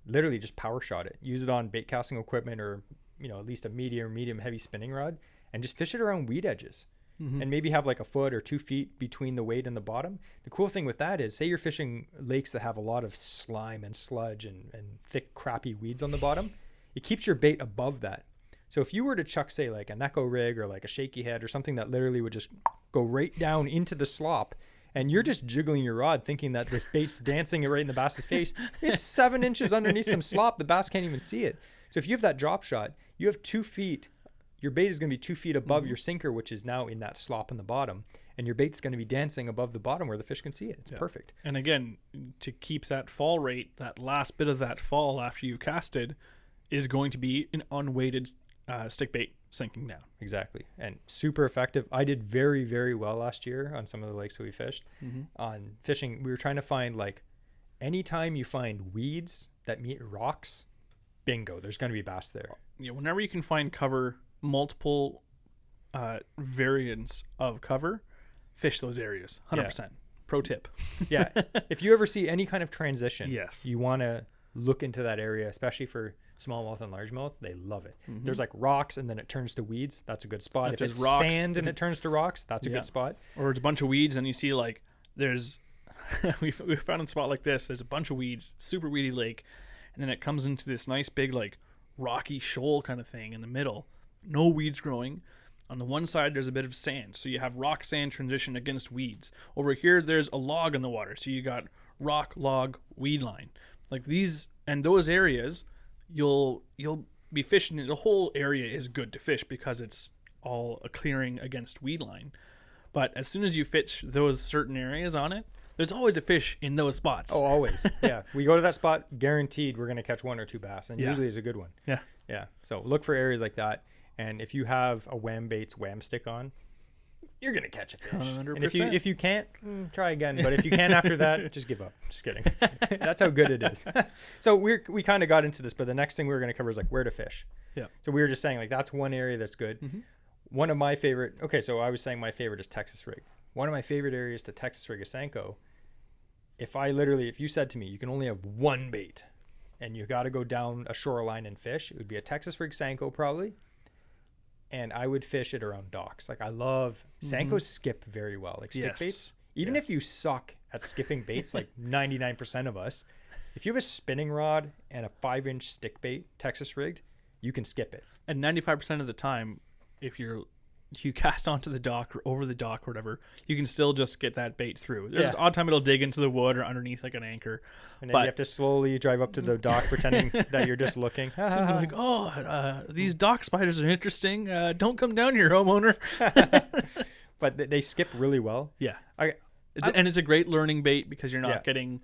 literally just power shot it. Use it on bait casting equipment, or, at least a medium heavy spinning rod, and just fish it around weed edges. And maybe have like a foot or 2 feet between the weight and the bottom. The cool thing with that is, say you're fishing lakes that have a lot of slime and sludge and thick, crappy weeds on the bottom, it keeps your bait above that. So if you were to chuck, say, like a Neko Rig or like a shaky head or something that literally would just go right down into the slop, and you're just jiggling your rod thinking that the bait's dancing right in the bass's face, it's 7 inches underneath some slop. The bass can't even see it. So if you have that drop shot, you have 2 feet. Your bait is going to be 2 feet above your sinker, which is now in that slop in the bottom. And your bait's going to be dancing above the bottom where the fish can see it. It's perfect. And again, to keep that fall rate, that last bit of that fall after you've casted is going to be an unweighted stick bait sinking down. Exactly. And super effective. I did very, very well last year on some of the lakes that we fished. On fishing, we were trying to find, like, anytime you find weeds that meet rocks, bingo, there's going to be bass there. Yeah, whenever you can find cover, multiple variants of cover, fish those areas. 100%. Pro tip. If you ever see any kind of transition, you want to look into that area, especially for smallmouth and largemouth. They love it. There's like rocks and then it turns to weeds. That's a good spot. If it's rocks, sand and it turns to rocks, that's a good spot. Or it's a bunch of weeds and you see, like, there's we found a spot like this. There's a bunch of weeds, super weedy lake, and then it comes into this nice big, like, rocky shoal kind of thing in the middle. No weeds growing. On the one side, there's a bit of sand. So you have rock sand transition against weeds. Over here, there's a log in the water. So you got rock, log, weed line. Like these, and those areas, you'll be fishing. The whole area is good to fish because it's all a clearing against weed line. But as soon as you fish those certain areas on it, there's always a fish in those spots. Oh, always. Yeah. We go to that spot, guaranteed we're going to catch 1 or 2 bass. And usually it's a good one. Yeah. So look for areas like that. And if you have a Wham Baits Wham stick on, you're going to catch a fish. 100%. And if you can't, try again. But if you can after that, just give up. Just kidding. That's how good it is. So we kind of got into this, but the next thing we were going to cover is like where to fish. Yeah. So we were just saying, like, that's one area that's good. One of my favorite, so I was saying my favorite is Texas Rig. One of my favorite areas to Texas Rig is Senko. If you said to me, you can only have one bait and you got to go down a shoreline and fish, it would be a Texas Rig Senko probably. And I would fish it around docks. Like, I love Senkos skip very well, like stick baits. Even if you suck at skipping baits, like 99% of us, if you have a spinning rod and a 5-inch stick bait, Texas rigged, you can skip it. And 95% of the time, if you cast onto the dock or over the dock or whatever, you can still just get that bait through. There's an odd time it'll dig into the wood or underneath like an anchor. And then you have to slowly drive up to the dock pretending that you're just looking. Like, these dock spiders are interesting. Don't come down here, homeowner. But they skip really well. Yeah. And it's a great learning bait because you're not getting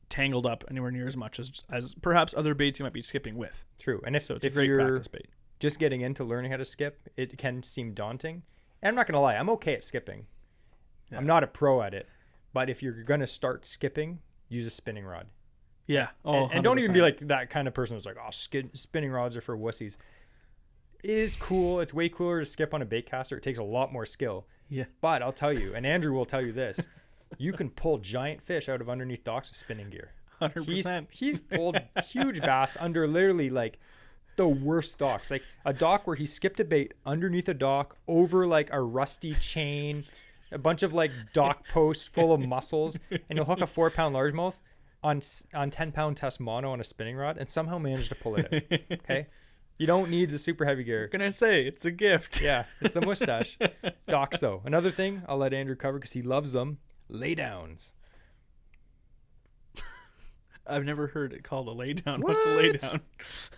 tangled up anywhere near as much as perhaps other baits you might be skipping with. True. And so it's a great practice bait. Just getting into learning how to skip, it can seem daunting. And I'm not going to lie, I'm okay at skipping. Yeah. I'm not a pro at it. But if you're going to start skipping, use a spinning rod. Yeah. And don't even be like that kind of person who's like, spinning rods are for wussies. It is cool. It's way cooler to skip on a bait caster. It takes a lot more skill. Yeah. But I'll tell you, and Andrew will tell you this, you can pull giant fish out of underneath docks with spinning gear. 100%. He's pulled huge bass under literally like the worst docks, like a dock where he skipped a bait underneath a dock over like a rusty chain, a bunch of like dock posts full of mussels, and he'll hook a 4-pound largemouth on 10-pound test mono on a spinning rod and somehow manage to pull it out. Okay, you don't need the super heavy gear. What can I say? It's a gift. Yeah, it's the mustache. Docks though, another thing I'll let Andrew cover because he loves them. Laydowns. I've never heard it called a laydown. What's a laydown?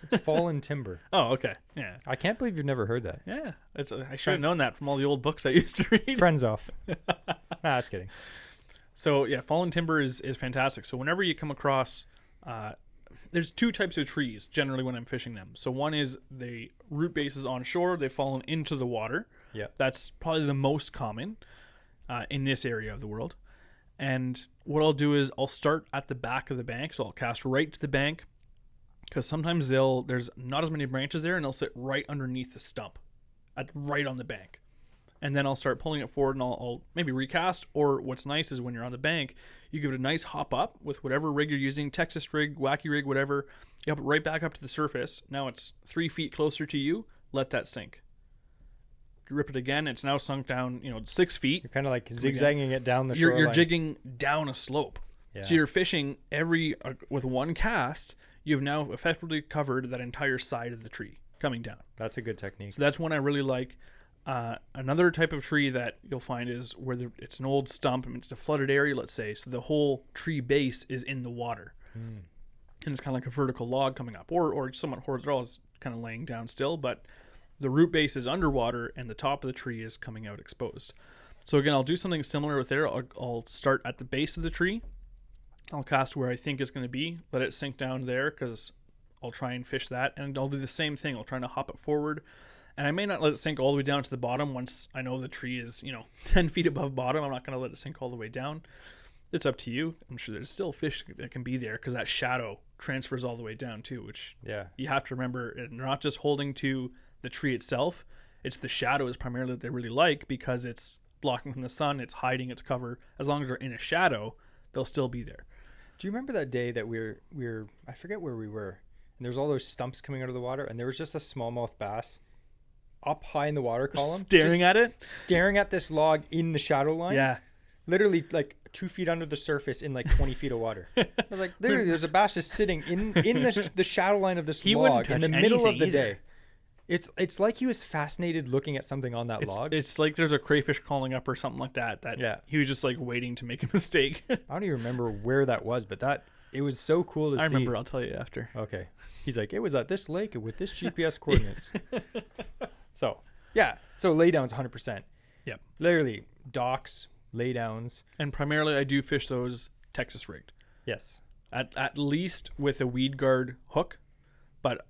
It's fallen timber. Oh, okay. Yeah. I can't believe you've never heard that. Yeah. I should have known that from all the old books I used to read. Friends off. Nah, just kidding. So, yeah, fallen timber is fantastic. So whenever you come across, there's two types of trees generally when I'm fishing them. So one is the root bases on shore, they've fallen into the water. Yeah. That's probably the most common in this area of the world. And what I'll do is I'll start at the back of the bank. So I'll cast right to the bank, because sometimes there's not as many branches there, and they'll sit right underneath the stump, right on the bank. And then I'll start pulling it forward, and I'll maybe recast. Or what's nice is when you're on the bank, you give it a nice hop up with whatever rig you're using, Texas rig, Wacky rig, whatever. You hop it right back up to the surface. Now it's 3 feet closer to you. Let that sink. You rip it again. It's now sunk down, 6 feet. You're kind of like zigzagging it down the shoreline. You're jigging down a slope. Yeah. So you're fishing with one cast. You've now effectively covered that entire side of the tree coming down. That's a good technique. So that's one I really like. Another type of tree that you'll find is where it's an old stump. I mean, it's a flooded area, let's say. So the whole tree base is in the water. And it's kind of like a vertical log coming up, or somewhat horizontal, is kind of laying down still, but the root base is underwater and the top of the tree is coming out exposed. So again, I'll do something similar with there. I'll start at the base of the tree. I'll cast where I think it's going to be, let it sink down there, because I'll try and fish that, and I'll do the same thing. I'll try to hop it forward, and I may not let it sink all the way down to the bottom once I know the tree is 10 feet above bottom. I'm not going to let it sink all the way down. It's up to you. I'm sure there's still fish that can be there, because that shadow transfers all the way down too, which you have to remember. They're not just holding to the tree itself. It's the shadow is primarily that they really like, because it's blocking from the sun, it's hiding its cover. As long as they're in a shadow, they'll still be there. Do you remember that day that we were I forget where we were, and there's all those stumps coming out of the water, and there was just a smallmouth bass up high in the water column, staring at this log in the shadow line? Yeah. Literally like 2 feet under the surface in like 20 feet of water. I was like, there's a bass just sitting in the shadow line of this log in the middle of the day. It's like he was fascinated looking at something on that log. It's like there's a crayfish calling up or something like that. He was just like waiting to make a mistake. I don't even remember where that was, but it was so cool to see. I remember. I'll tell you after. Okay. He's like, it was at this lake with this GPS coordinates. So laydowns 100%. Yep. Literally docks, laydowns. And primarily I do fish those Texas rigged. Yes. At least with a weed guard hook. But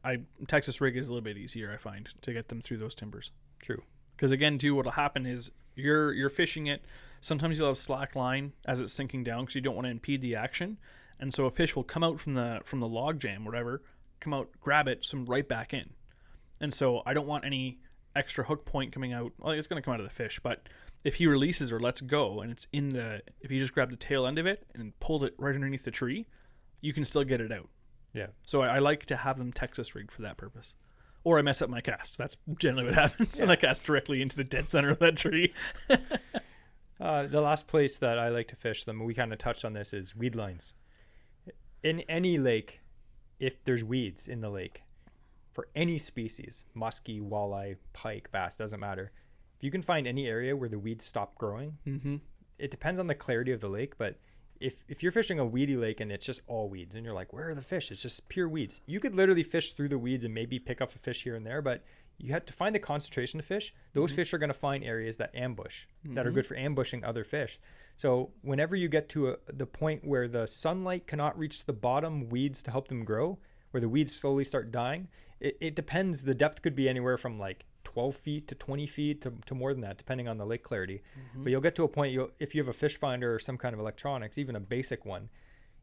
Texas rig is a little bit easier, I find, to get them through those timbers. True. Because again, too, what'll happen is you're fishing it. Sometimes you'll have slack line as it's sinking down, because you don't want to impede the action. And so a fish will come out from the log jam, whatever, come out, grab it, swim right back in. And so I don't want any extra hook point coming out. Well, it's going to come out of the fish, but if he releases or lets go, and it's if you just grab the tail end of it and pulled it right underneath the tree, you can still get it out. Yeah. So I like to have them Texas rigged for that purpose. Or I mess up my cast. That's generally what happens. And I cast directly into the dead center of that tree. The last place that I like to fish them, we kind of touched on this, is weed lines. In any lake, if there's weeds in the lake, for any species, muskie, walleye, pike, bass, doesn't matter. If you can find any area where the weeds stop growing, it depends on the clarity of the lake, but if you're fishing a weedy lake and it's just all weeds and you're like, where are the fish? It's just pure weeds. You could literally fish through the weeds and maybe pick up a fish here and there, but you have to find the concentration of fish. Those fish are going to find areas that ambush, that are good for ambushing other fish. So whenever you get to the point where the sunlight cannot reach the bottom weeds to help them grow, where the weeds slowly start dying, it depends. The depth could be anywhere from like 12 feet to 20 feet to more than that, depending on the lake clarity. But you'll get to a point, if you have a fish finder or some kind of electronics, even a basic one,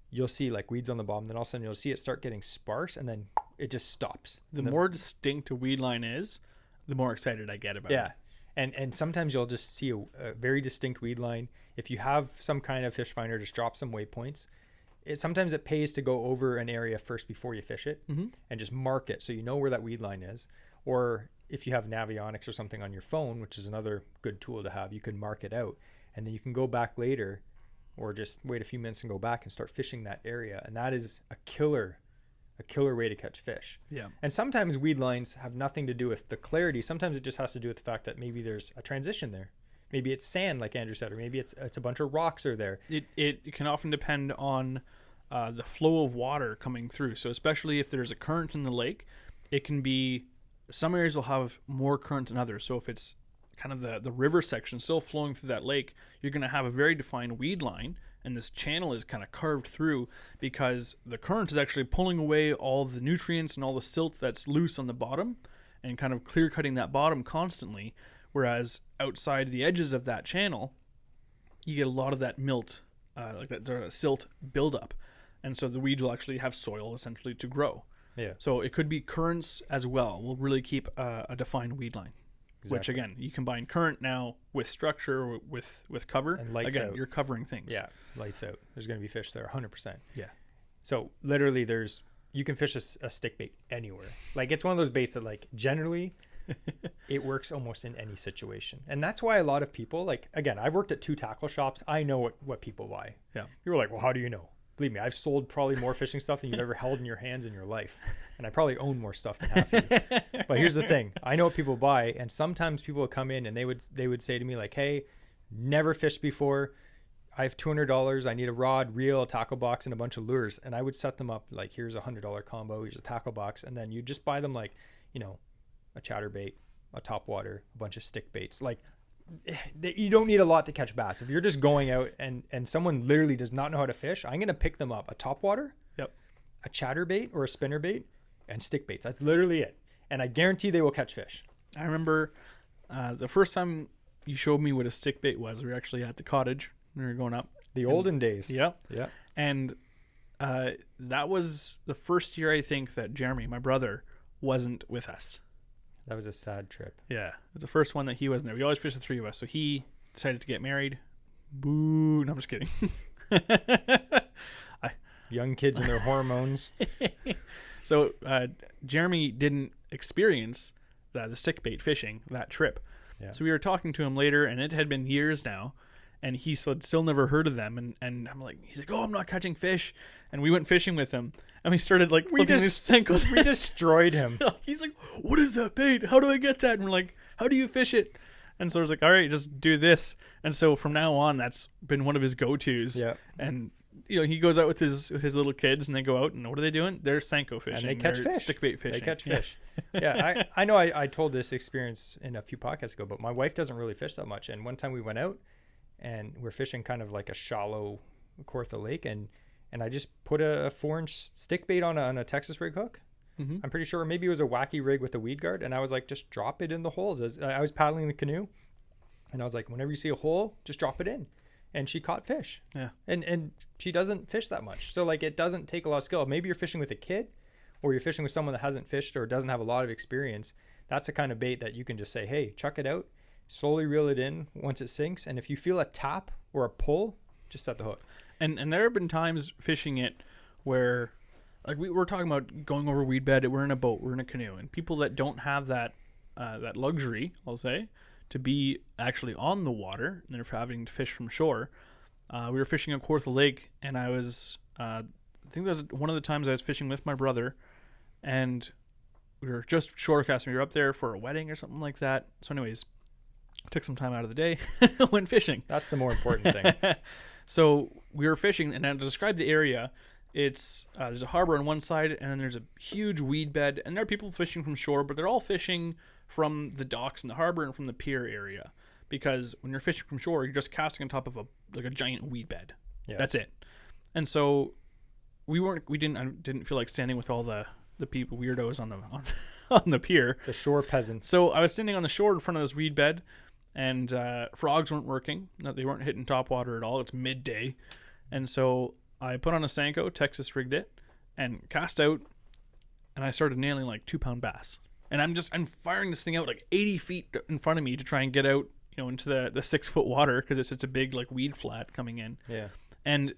you'll see like weeds on the bottom. Then all of a sudden you'll see it start getting sparse, and then it just stops. The more distinct a weed line is, the more excited I get about it. Yeah. And sometimes you'll just see a very distinct weed line. If you have some kind of fish finder, just drop some waypoints. Sometimes it pays to go over an area first before you fish it and just mark it so you know where that weed line is. Or if you have Navionics or something on your phone, which is another good tool to have, you can mark it out, and then you can go back later or just wait a few minutes and go back and start fishing that area. And that is a killer way to catch fish. Yeah. And sometimes weed lines have nothing to do with the clarity. Sometimes it just has to do with the fact that maybe there's a transition there. Maybe it's sand, like Andrew said, or maybe it's a bunch of rocks are there. It can often depend on the flow of water coming through. So especially if there's a current in the lake, it can be, some areas will have more current than others. So if it's kind of the river section still flowing through that lake, you're going to have a very defined weed line. and this channel is kind of carved through because the current is actually pulling away all the nutrients and all the silt that's loose on the bottom and kind of clear cutting that bottom constantly, whereas outside the edges of that channel you get a lot of that milt, like that silt buildup, and so the weeds will actually have soil essentially to grow. Yeah. So it could be currents as well will really keep a defined weed line. Exactly. Which again, you combine current now with structure, with cover, and lights again, out. You're covering things. Yeah, lights out. There's going to be fish there, 100%. Yeah. So literally, you can fish a stick bait anywhere. Like it's one of those baits that like generally, it works almost in any situation, and that's why a lot of people like. Again, I've worked at 2 tackle shops. I know what people buy. Yeah. People are like, well, how do you know? Believe me, I've sold probably more fishing stuff than you've ever held in your hands in your life. And I probably own more stuff than half of you. But here's the thing. I know what people buy, and sometimes people would come in and they would say to me like, hey, never fished before. I have $200. I need a rod, reel, a tackle box, and a bunch of lures. And I would set them up like, here's a $100 combo, here's a tackle box. And then you just buy them like, a chatterbait, a topwater, a bunch of stick baits. Like, you don't need a lot to catch bass. If you're just going out and someone literally does not know how to fish, I'm going to pick them up a topwater, yep, a chatterbait or a spinnerbait, and stick baits. That's literally it. And I guarantee they will catch fish. I remember the first time you showed me what a stick bait was. We were actually at the cottage. We were going up. The olden days. Yeah. Yeah. And that was the first year, I think, that Jeremy, my brother, wasn't with us. That was a sad trip. Yeah. It was the first one that he wasn't there. We always fished the 3 of us. So he decided to get married. Boo. No, I'm just kidding. Young kids and their hormones. So Jeremy didn't experience the stick bait fishing that trip. Yeah. So we were talking to him later, and it had been years now, and he still never heard of them. And I'm like, he's like, oh, I'm not catching fish. And we went fishing with him, and we started like flipping these Senkos. We destroyed him. He's like, what is that bait? How do I get that? And we're like, how do you fish it? And so I was like, all right, just do this. And so from now on, that's been one of his go-tos. Yeah. And he goes out with his little kids, and they go out, and what are they doing? They're Senko fishing. And they catch fish. Stickbait fishing. They catch fish. Yeah, I know I told this experience in a few podcasts ago, but my wife doesn't really fish that much. And one time we went out, and we're fishing kind of like a shallow Kawartha Lake, and I just put a 4-inch stick bait on a Texas rig hook. Mm-hmm. I'm pretty sure maybe it was a Wacky rig with a weed guard, and I was like, just drop it in the holes. As I was paddling the canoe, and I was like, whenever you see a hole, just drop it in. And she caught fish. Yeah. And she doesn't fish that much. So like it doesn't take a lot of skill. Maybe you're fishing with a kid, or you're fishing with someone that hasn't fished or doesn't have a lot of experience. That's the kind of bait that you can just say, hey, chuck it out, slowly reel it in once it sinks. And if you feel a tap or a pull, just set the hook. And there have been times fishing it where, like we were talking about going over weed bed, we're in a boat, we're in a canoe, and people that don't have that luxury, I'll say, to be actually on the water, and they're having to fish from shore. We were fishing at Kawartha Lake, and I was, I think that was one of the times I was fishing with my brother, and we were just shore casting. We were up there for a wedding or something like that. So anyways, took some time out of the day, went fishing. That's the more important thing. So we were fishing, and to describe the area, it's there's a harbor on one side, and then there's a huge weed bed, and there are people fishing from shore, but they're all fishing from the docks in the harbor and from the pier area, because when you're fishing from shore, you're just casting on top of a giant weed bed. Yeah. That's it. And so I didn't feel like standing with all the people, weirdos on the pier, the shore peasants. So I was standing on the shore in front of this weed bed, and frogs weren't working. No, they weren't hitting top water at all. It's midday, and so I put on a Senko, Texas rigged it, and cast out, and I started nailing like 2-pound bass. And I'm firing this thing out like 80 feet in front of me to try and get out, into the 6-foot water, because it's such a big like weed flat coming in. Yeah. And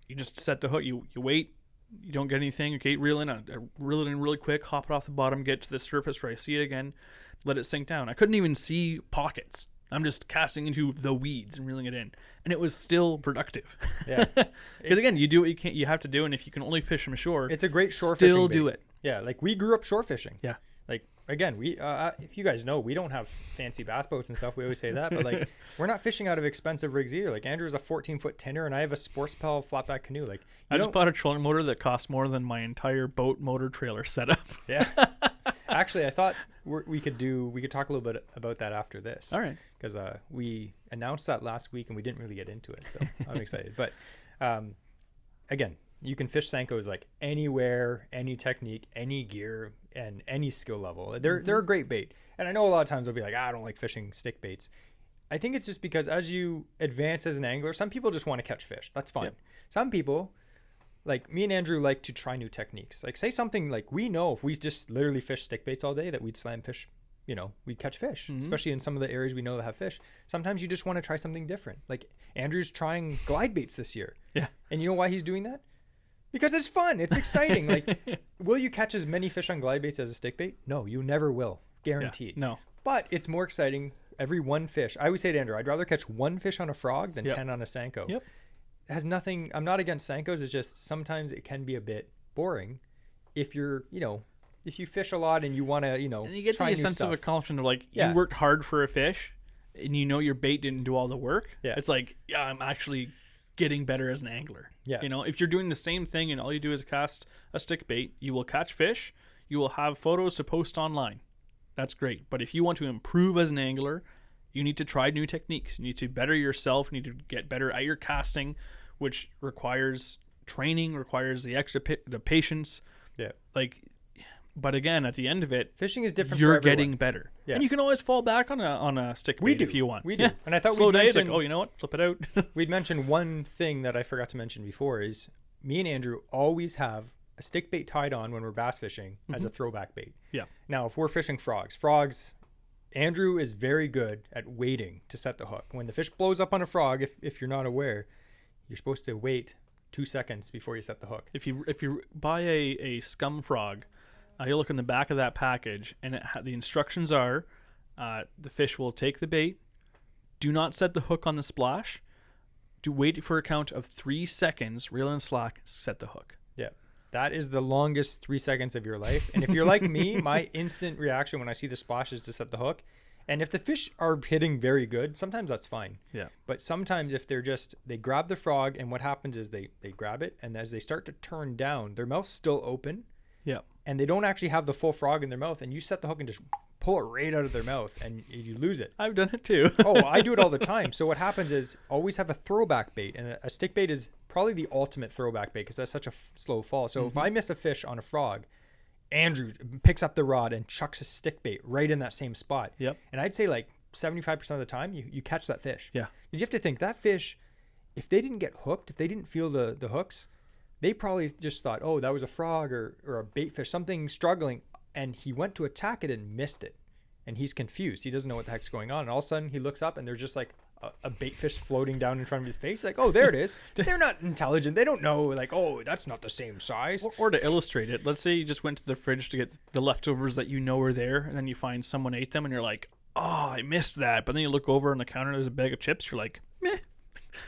you just set the hook. You wait. You don't get anything. Okay, reel it in really quick. Hop it off the bottom. Get to the surface where I see it again. Let it sink down. I couldn't even see pockets. I'm just casting into the weeds and reeling it in, and it was still productive. Yeah. Because again, you do what you have to do, and if you can only fish from shore, it's a great shore fishing. Still do it. Yeah, like we grew up shore fishing. Yeah. Like again, we if you guys know, we don't have fancy bass boats and stuff. We always say that, but like we're not fishing out of expensive rigs either. Like Andrew's a 14-foot tinner, and I have a Sportspel flatback canoe. Like I just bought a trolling motor that cost more than my entire boat motor trailer setup. Yeah. Actually, I thought we could talk a little bit about that after this. All right. Because we announced that last week and we didn't really get into it, so I'm excited. But Again, you can fish Senkos like anywhere, any technique, any gear, and any skill level. They're a great bait. And I know a lot of times they'll be like, I don't like fishing stick baits. I think it's just because as you advance as an angler, some people just want to catch fish. That's fine. Yep. Some people, like me and Andrew, like to try new techniques. Like say something like, we know if we just literally fish stick baits all day that we'd slam fish, we'd catch fish, especially in some of the areas we know that have fish. Sometimes you just want to try something different. Like Andrew's trying glide baits this year. Yeah. And you know why he's doing that? Because it's fun. It's exciting. Like, will you catch as many fish on glide baits as a stick bait? No, you never will. Guaranteed. Yeah, no. But it's more exciting. Every one fish. I always say to Andrew, I'd rather catch one fish on a frog than 10 on a Senko. Yep. It has nothing. I'm not against Senkos. It's just sometimes it can be a bit boring if you're, if you fish a lot and you want to, and you get try the new sense stuff. of accomplishment of like, you worked hard for a fish and your bait didn't do all the work. Yeah. It's like, I'm actually getting better as an angler. Yeah. If you're doing the same thing and all you do is cast a stick bait, you will catch fish. You will have photos to post online. That's great. But if you want to improve as an angler, you need to try new techniques. You need to better yourself. You need to get better at your casting, which requires training, requires the extra the patience. Yeah. But again, at the end of it, fishing is different. You're for everyone. getting better, and you can always fall back on a stick bait if you want. We do. And I thought slow days like, you know what, flip it out. We'd mentioned one thing that I forgot to mention before is me and Andrew always have a stick bait tied on when we're bass fishing as a throwback bait. Yeah. Now, if we're fishing frogs, Andrew is very good at waiting to set the hook. When the fish blows up on a frog, if you're not aware, you're supposed to wait 2 seconds before you set the hook. If you buy a scum frog, you look in the back of that package, and the instructions are, the fish will take the bait, do not set the hook on the splash, do wait for a count of 3 seconds, reel in slack, set the hook. Yeah. That is the longest 3 seconds of your life. And if you're like me, my instant reaction when I see the splash is to set the hook. And if the fish are hitting very good, sometimes that's fine. Yeah. But sometimes if they grab the frog, and what happens is they grab it, and as they start to turn down, their mouth's still open. Yeah. And they don't actually have the full frog in their mouth, and you set the hook and just pull it right out of their mouth, and you lose it. I've done it too. Oh, I do it all the time. So what happens is always have a throwback bait, and a stick bait is probably the ultimate throwback bait because that's such a slow fall. So if I miss a fish on a frog, Andrew picks up the rod and chucks a stick bait right in that same spot. Yep. And I'd say like 75% of the time you catch that fish. Yeah. You have to think that fish, if they didn't get hooked, if they didn't feel the hooks, they probably just thought, oh, that was a frog or a bait fish, something struggling. And he went to attack it and missed it. And he's confused. He doesn't know what the heck's going on. And all of a sudden he looks up and there's just like a bait fish floating down in front of his face. Like, oh, there it is. They're not intelligent. They don't know, like, oh, that's not the same size. Or to illustrate it, let's say you just went to the fridge to get the leftovers that you know are there, and then you find someone ate them and you're like, oh, I missed that. But then you look over on the counter, there's a bag of chips. You're like, meh.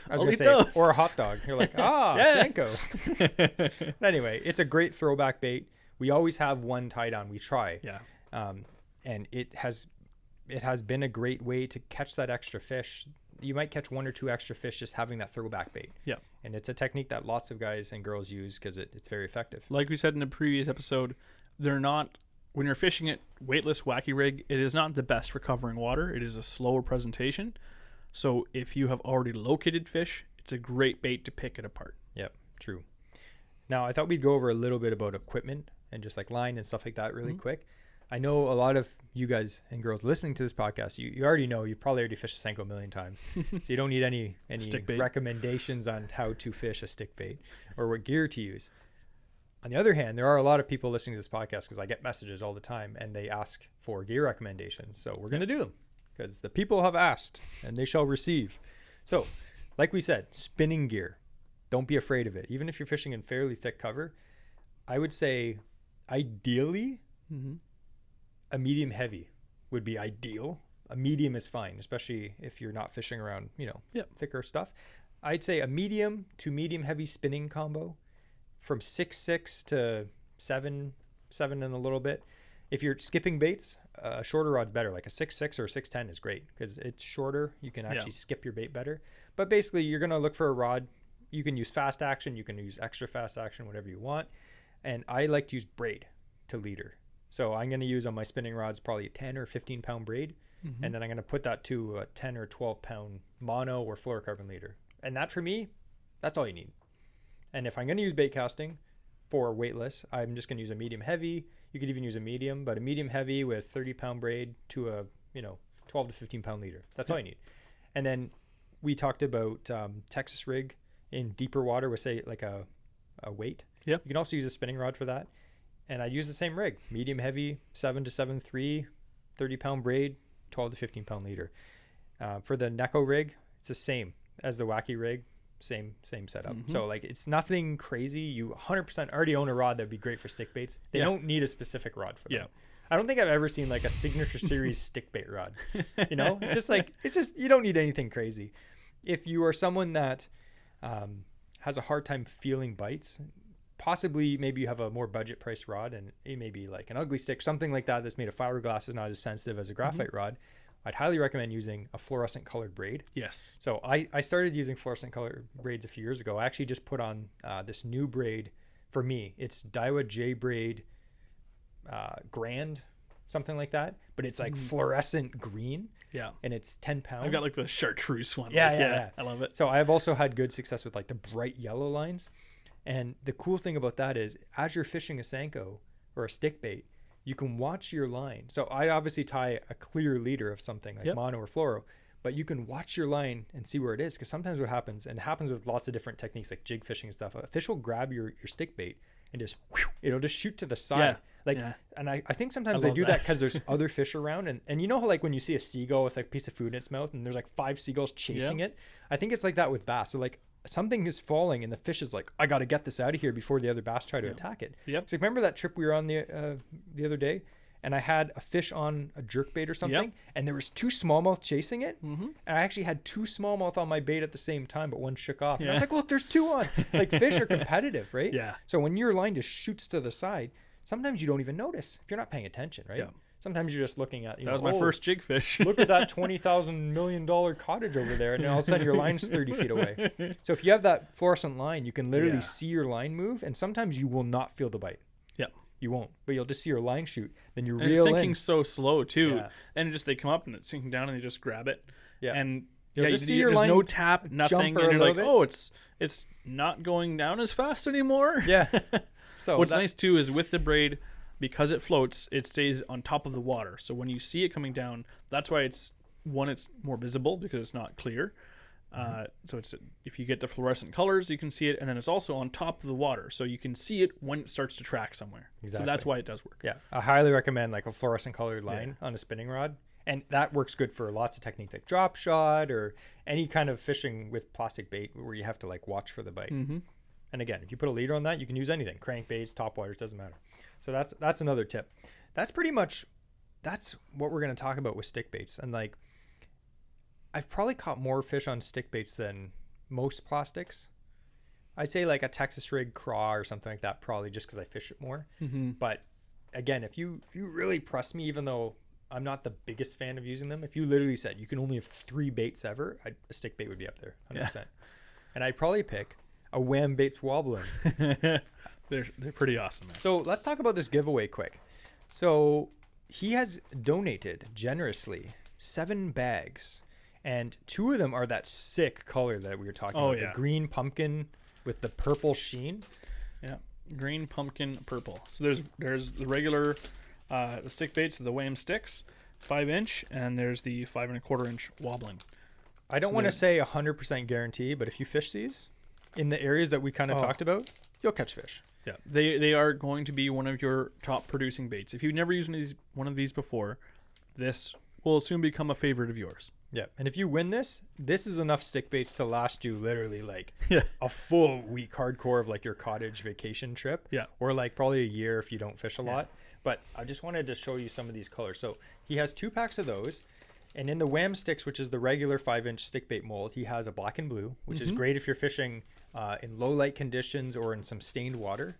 I was going to say, those. Or a hot dog. You're like, Senko. Anyway, it's a great throwback bait. We always have one tied on. We try. Yeah. And it has been a great way to catch that extra fish. You might catch 1 or 2 extra fish just having that throwback bait. Yeah. And it's a technique that lots of guys and girls use because it's very effective. Like we said in the previous episode, they're not, when you're fishing it weightless Wacky rig, it is not the best for covering water. It is a slower presentation. So if you have already located fish, it's a great bait to pick it apart. Yep, true. Now, I thought we'd go over a little bit about equipment and just like line and stuff like that really quick. I know a lot of you guys and girls listening to this podcast, you already know, you probably already fished a Senko a million times. So you don't need any recommendations on how to fish a stick bait or what gear to use. On the other hand, there are a lot of people listening to this podcast because I get messages all the time and they ask for gear recommendations. So we're going to do them because the people have asked and they shall receive. So like we said, spinning gear, don't be afraid of it. Even if you're fishing in fairly thick cover, I would say ideally, a medium heavy would be ideal. A medium is fine, especially if you're not fishing around, thicker stuff. I'd say a medium to medium heavy spinning combo from 6.6 to 7 and a little bit. If you're skipping baits, a shorter rod's better. Like a 6.6 or 6.10 is great because it's shorter. You can actually skip your bait better. But basically, you're going to look for a rod. You can use fast action. You can use extra fast action, whatever you want. And I like to use braid to leader. So I'm going to use on my spinning rods probably a 10 or 15 pound braid. And then I'm going to put that to a 10 or 12 pound mono or fluorocarbon leader. And that for me, That's all you need. And if I'm going to use bait casting for weightless, I'm just going to use a medium heavy. You could even use a medium, but a medium heavy with 30-pound braid to a 12 to 15-pound leader. That's all you need. And then we talked about Texas rig in deeper water with, say, like a weight. Yep. You can also use a spinning rod for that. And I'd use the same rig, medium heavy, 7 to 7.3, 30-pound braid, 12 to 15-pound leader. For the Neko rig, it's the same as the Wacky rig, same setup. So like it's nothing crazy. You 100% already own a rod that'd be great for stick baits. They don't need a specific rod for them. I don't think I've ever seen like a signature series stick bait rod. It's just you don't need anything crazy. If you are someone that has a hard time feeling bites, possibly maybe you have a more budget price rod and it may be like an ugly stick, something like that that's made of fiberglass, is not as sensitive as a graphite rod. I'd highly recommend using a fluorescent colored braid. Yes. So I started using fluorescent colored braids a few years ago. I actually just put on this new braid for me. It's Daiwa J Braid Grand, something like that. But it's like fluorescent green. Yeah. And it's 10 pounds. I've got like the chartreuse one. Yeah. I love it. So I've also had good success with like the bright yellow lines. And the cool thing about that is as you're fishing a Senko or a stick bait, you can watch your line. So I obviously tie a clear leader of something like mono or fluoro, but you can watch your line and see where it is. Because sometimes what happens, and it happens with lots of different techniques like jig fishing and stuff, a fish will grab your stick bait and just, it'll just shoot to the side. And I think sometimes they do that because there's other fish around. And you know how like when you see a seagull with like a piece of food in its mouth and there's like 5 seagulls chasing it? I think it's like that with bass. So like something is falling and the fish is like, I got to get this out of here before the other bass try to attack it. So remember that trip we were on the other day and I had a fish on a jerkbait or something and there was 2 smallmouth chasing it and I actually had 2 smallmouth on my bait at the same time, but one shook off. And I was like, look, there's 2 on. Like fish are competitive, right? So when your line just shoots to the side, sometimes you don't even notice if you're not paying attention, right? Sometimes you're just looking at, that was my first jig fish. Look at that $20,000 million cottage over there. And then all of a sudden your line's 30 feet away. So if you have that fluorescent line, you can literally see your line move. And sometimes you will not feel the bite. You won't, but you'll just see your line shoot. Then you reel it's sinking in. So slow too. And they come up and it's sinking down and they just grab it. And you'll just see your line. There's no tap, nothing. And you're like, oh, it's not going down as fast anymore. So what's nice too is with the braid, because it floats, it stays on top of the water. So when you see it coming down, that's why it's more visible because it's not clear. So it's if you get the fluorescent colors, you can see it, and then it's also on top of the water, so you can see it when it starts to track somewhere. So that's why it does work. I highly recommend like a fluorescent colored line on a spinning rod, and that works good for lots of techniques like drop shot or any kind of fishing with plastic bait where you have to like watch for the bite. And again, if you put a leader on that, you can use anything, crankbaits, topwaters, doesn't matter. So that's another tip. That's what we're going to talk about with stick baits. And like I've probably caught more fish on stick baits than most plastics. I'd say like a Texas rig craw or something like that, probably just because I fish it more. But again, if you really press me, even though I'm not the biggest fan of using them, if you literally said you can only have 3 baits ever, a stick bait would be up there 100%. And I'd probably pick a Wham Baits Wobblin. They're pretty awesome, man. So let's talk about this giveaway quick. So he has donated generously 7 bags, and 2 of them are that sick color that we were talking about. The green pumpkin with the purple sheen. Green pumpkin purple. So there's the regular the stick baits, the Wham sticks, 5-inch, and there's the 5 1/4-inch Wobblin. I don't want to say 100% guarantee, but if you fish these in the areas that we kind of talked about, you'll catch fish. They are going to be one of your top producing baits. If you've never used one of these before, this will soon become a favorite of yours. And if you win this is enough stick baits to last you literally like a full week hardcore of like your cottage vacation trip. Or like probably a year if you don't fish a lot. But I just wanted to show you some of these colors. So he has 2 packs of those. And in the Wham sticks, which is the regular 5-inch stick bait mold, he has a black and blue, which is great if you're fishing in low light conditions or in some stained water.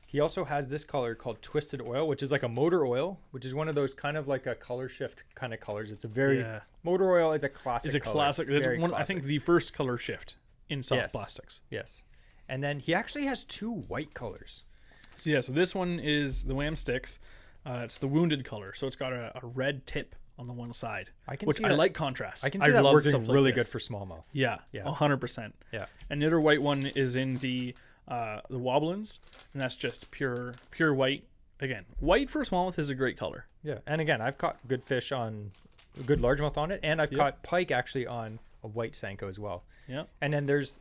He also has this color called Twisted Oil, which is like a motor oil, which is one of those kind of like a color shift kind of colors. It's a very motor oil. It's a classic. It's a color. Classic. It's one, I think the first color shift in soft plastics. And then he actually has 2 white colors. So this one is the Wham sticks. It's the wounded color, so it's got a red tip on the one side, I can which see I that. like contrast. I can see that love working stuff like really this. good for smallmouth. Yeah, Yeah. 100%. Yeah. And the other white one is in the Wobblins, and that's just pure white. Again, white for smallmouth is a great color. Yeah. And again, I've caught good fish on good largemouth on it, and I've caught pike actually on a white Senko as well. Yeah. And then there's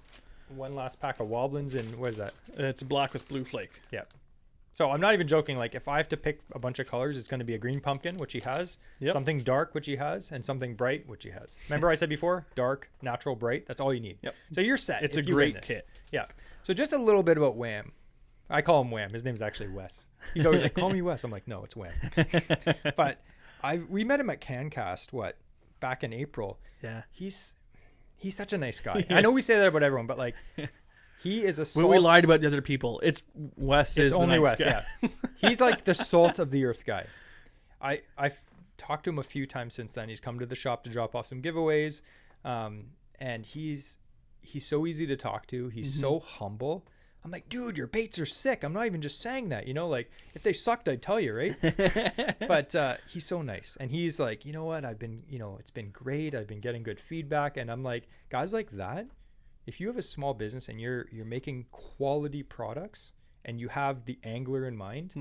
one last pack of Wobblins, and what is that? It's black with blue flake. Yeah. So I'm not even joking. Like, if I have to pick a bunch of colors, it's going to be a green pumpkin, which he has, something dark, which he has, and something bright, which he has. Remember I said before, dark, natural, bright. That's all you need. Yep. So you're set. It's a if you win great this. kit. Yeah. So just a little bit about Wham. I call him Wham. His name's actually Wes. He's always like, call me Wes. I'm like, no, it's Wham. But we met him at CanCast, back in April. Yeah. He's such a nice guy. I know we say that about everyone, but like, he is a salt. We lied about the other people. It's Wes. It's is only the nice Wes. guy. Yeah. He's like the salt of the earth guy. I've talked to him a few times since then. He's come to the shop to drop off some giveaways, and he's so easy to talk to. He's so humble. I'm like, dude, your baits are sick. I'm not even just saying that, like, if they sucked, I'd tell you, right? But he's so nice. And he's like, you know what? I've been, it's been great. I've been getting good feedback. And I'm like, guys like that, if you have a small business and you're making quality products and you have the angler in mind,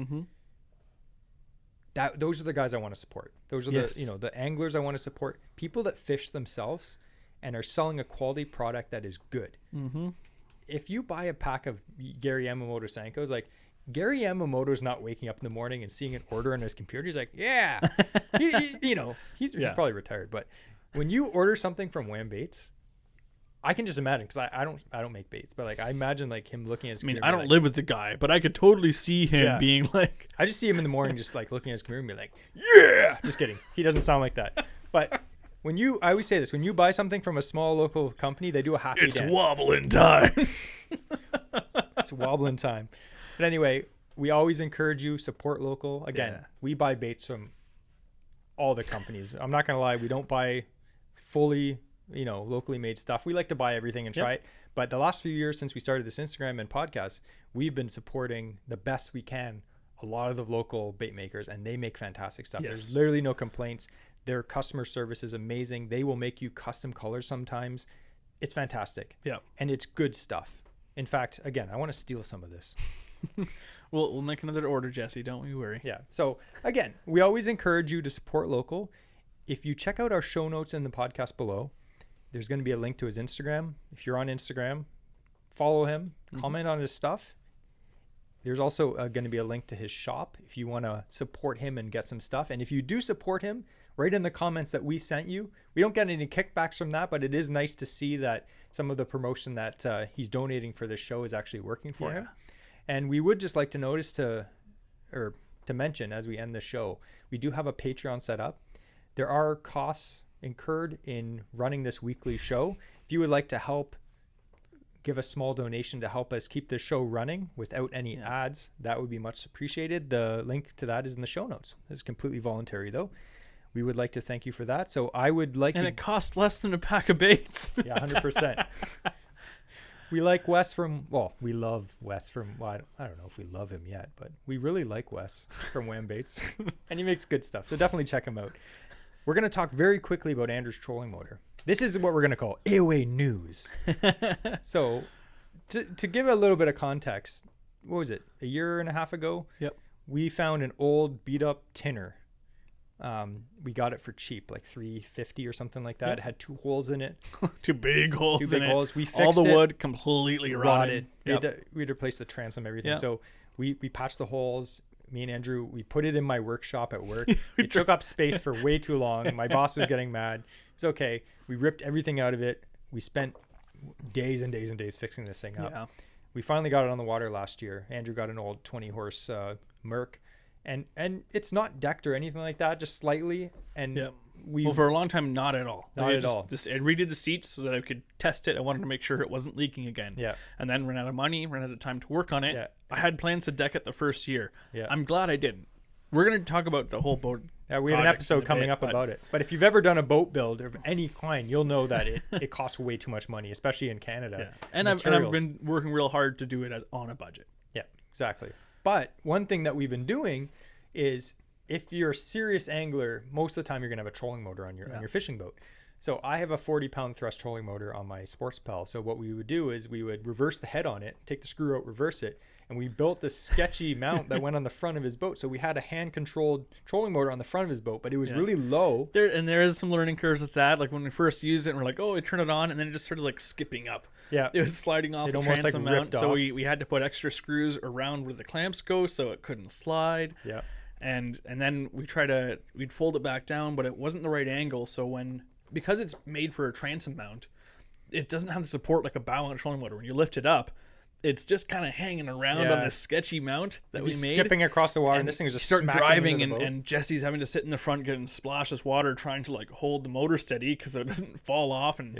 those are the guys I want to support. Those are the anglers I want to support. People that fish themselves and are selling a quality product that is good. If you buy a pack of Gary Yamamoto Senkos, like, Gary Yamamoto's not waking up in the morning and seeing an order on his computer. He's like, yeah, he's probably retired. But when you order something from Wham Baits, I can just imagine, because I don't make baits, but like, I imagine like him looking at his computer. I don't live with the guy, but I could totally see him being like, I just see him in the morning just like looking at his computer and be like, yeah, just kidding. He doesn't sound like that. But I always say this, when you buy something from a small local company, they do a happy dance. It's wobbling time. It's wobbling time. But anyway, we always encourage you, support local. Again, we buy baits from all the companies. I'm not going to lie. We don't buy fully, locally made stuff. We like to buy everything and try it. But the last few years since we started this Instagram and podcast, we've been supporting the best we can a lot of the local bait makers, and they make fantastic stuff. There's literally no complaints. Their customer service is amazing. They will make you custom colors sometimes. It's fantastic. Yeah. And it's good stuff. In fact, again, I want to steal some of this. We'll make another order, Jesse. Don't you worry. Yeah. So again, we always encourage you to support local. If you check out our show notes in the podcast below, there's going to be a link to his Instagram. If you're on Instagram, follow him, comment on his stuff. There's also going to be a link to his shop if you want to support him and get some stuff. And if you do support him, write in the comments that we sent you. We don't get any kickbacks from that, but it is nice to see that some of the promotion that he's donating for this show is actually working for him. And we would just like to mention as we end the show, we do have a Patreon set up. There are costs incurred in running this weekly show. If you would like to help, give a small donation to help us keep the show running without any ads, that would be much appreciated. The link to that is in the show notes. It's completely voluntary though. We would like to thank you for that. So I would like and it costs less than a pack of baits. Yeah, 100%. We like Wes we love Wes from, I don't know if we love him yet, but we really like Wes from Wham Baits. And he makes good stuff. So definitely check him out. We're going to talk very quickly about Andrew's trolling motor. This is what we're going to call AOA news. So to give a little bit of context, what was it? A year and a half ago? Yep. We found an old beat up tinner. We got it for cheap, like $3.50 or something like that. Yep. It had 2 holes in it. Two big holes. We fixed all the wood completely rotted. Yep. We had to replace the transom, everything. Yep. So we patched the holes. Me and Andrew, we put it in my workshop at work. It took up space for way too long. My boss was getting mad. It's okay. We ripped everything out of it. We spent days and days and days fixing this thing up. Yeah. We finally got it on the water last year. Andrew got an old 20-horse Merc. And it's not decked or anything like that, just slightly. And for a long time, not at all. Not at all. I redid the seats so that I could test it. I wanted to make sure it wasn't leaking again. Yeah. And then ran out of money, ran out of time to work on it. Yeah. I had plans to deck it the first year. Yeah. I'm glad I didn't. We're going to talk about the whole boat. Yeah, we have an episode coming up about it. But if you've ever done a boat build of any kind, you'll know that it costs way too much money, especially in Canada. Yeah. And I've been working real hard to do it on a budget. Yeah, exactly. But one thing that we've been doing is if you're a serious angler, most of the time you're going to have a trolling motor on your fishing boat. So I have a 40-pound thrust trolling motor on my Sports Pal. So what we would do is we would reverse the head on it, take the screw out, reverse it, and we built this sketchy mount that went on the front of his boat. So we had a hand-controlled trolling motor on the front of his boat, but it was really low. There is some learning curves with that. Like when we first used it, we're like, oh, we turn it on, and then it just started like skipping up. Yeah, it was sliding off the almost transom like mount. ripped So off. we had to put extra screws around where the clamps go, so it couldn't slide. Yeah, and then we'd fold it back down, but it wasn't the right angle. So because it's made for a transom mount, it doesn't have the support like a bow mount trolling motor. When you lift it up, it's just kind of hanging around on this sketchy mount that we made. Skipping across the water, and this thing is just start driving, into the boat. and Jesse's having to sit in the front getting splashed with water, trying to like hold the motor steady because it doesn't fall off. And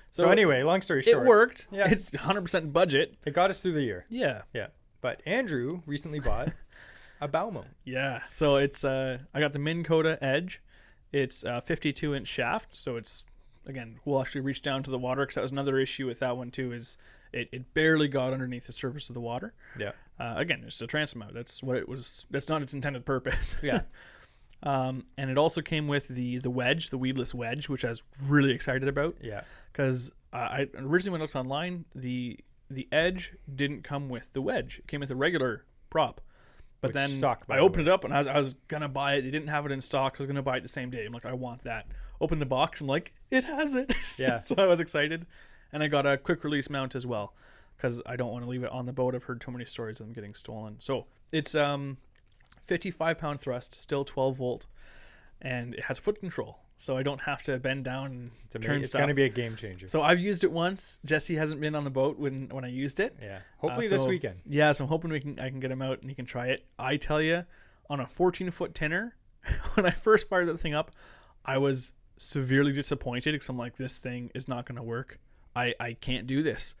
so anyway, long story short, it worked. Yeah, it's 100% budget. It got us through the year. Yeah. But Andrew recently bought a bow mount. Yeah. So it's I got the Minn Kota Edge. It's a 52-inch shaft, so it's, again, we'll actually reach down to the water, because that was another issue with that one too, is it barely got underneath the surface of the water. Yeah. Again, it's a transom mount. That's what it was. That's not its intended purpose. Yeah. And it also came with the wedge, the weedless wedge, which I was really excited about. Yeah. Because I originally, when I looked online, the Edge didn't come with the wedge. It came with a regular prop. But then I opened it up, and I was going to buy it. They didn't have it in stock. So I was going to buy it the same day. I'm like, I want that. Open the box. I'm like, it has it. Yeah. So I was excited. And I got a quick release mount as well, because I don't want to leave it on the boat. I've heard too many stories of them getting stolen. So it's 55-pound thrust, still 12 volt, and it has foot control. So I don't have to bend down and turn It's stuff. going to be a game changer. So I've used it once. Jesse hasn't been on the boat when I used it. Yeah. Hopefully this weekend. Yeah, so I'm hoping I can get him out and he can try it. I tell you, on a 14-foot tinner, when I first fired that thing up, I was severely disappointed, because I'm like, this thing is not going to work. I can't do this,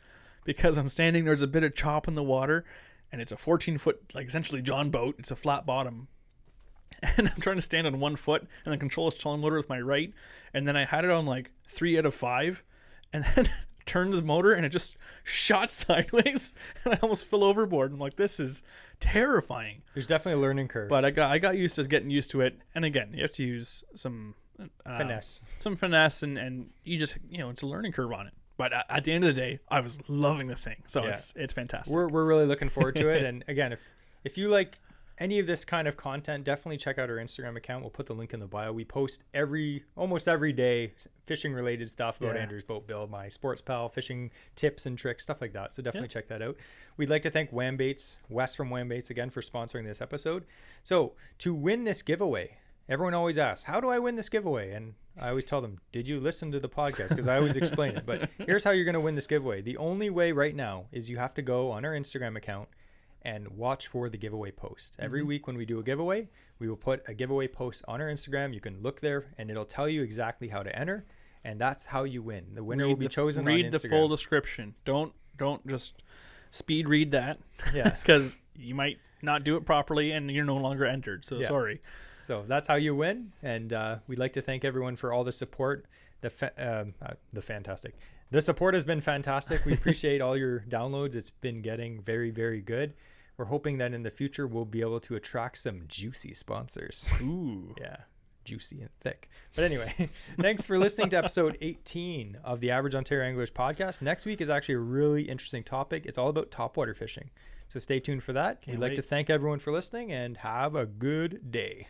because I'm standing, there's a bit of chop in the water, and it's a 14-foot, like essentially John boat. It's a flat bottom. And I'm trying to stand on 1 foot and then control this trolling motor with my right. And then I had it on like 3 out of 5, and then turned the motor and it just shot sideways, and I almost fell overboard. I'm like, this is terrifying. There's definitely a learning curve. But I got used to getting used to it. And again, you have to use some finesse, and you just, it's a learning curve on it. But at the end of the day, I was loving the thing. So it's fantastic. We're really looking forward to it. And again, if you like any of this kind of content, definitely check out our Instagram account. We'll put the link in the bio. We post almost every day fishing related stuff about Andrew's boat build, my Sports Pal, fishing tips and tricks, stuff like that. So definitely check that out. We'd like to thank Wes from Wham Baits again for sponsoring this episode. So to win this giveaway, everyone always asks, how do I win this giveaway? And I always tell them, did you listen to the podcast? Because I always explain it. But here's how you're going to win this giveaway. The only way right now is you have to go on our Instagram account and watch for the giveaway post. Every week when we do a giveaway, we will put a giveaway post on our Instagram. You can look there, and it'll tell you exactly how to enter, and that's how you win. The winner will be chosen on Instagram. Read the full description. Don't just speed read that. Yeah. Because you might not do it properly, and you're no longer entered. So sorry. So that's how you win, and we'd like to thank everyone for all the support. The support has been fantastic. We appreciate all your downloads. It's been getting very, very good. We're hoping that in the future we'll be able to attract some juicy sponsors. Ooh. Yeah, juicy and thick. But anyway, thanks for listening to episode 18 of the Average Ontario Anglers podcast. Next week is actually a really interesting topic. It's all about topwater fishing. So stay tuned for that. We'd like to thank everyone for listening, and have a good day.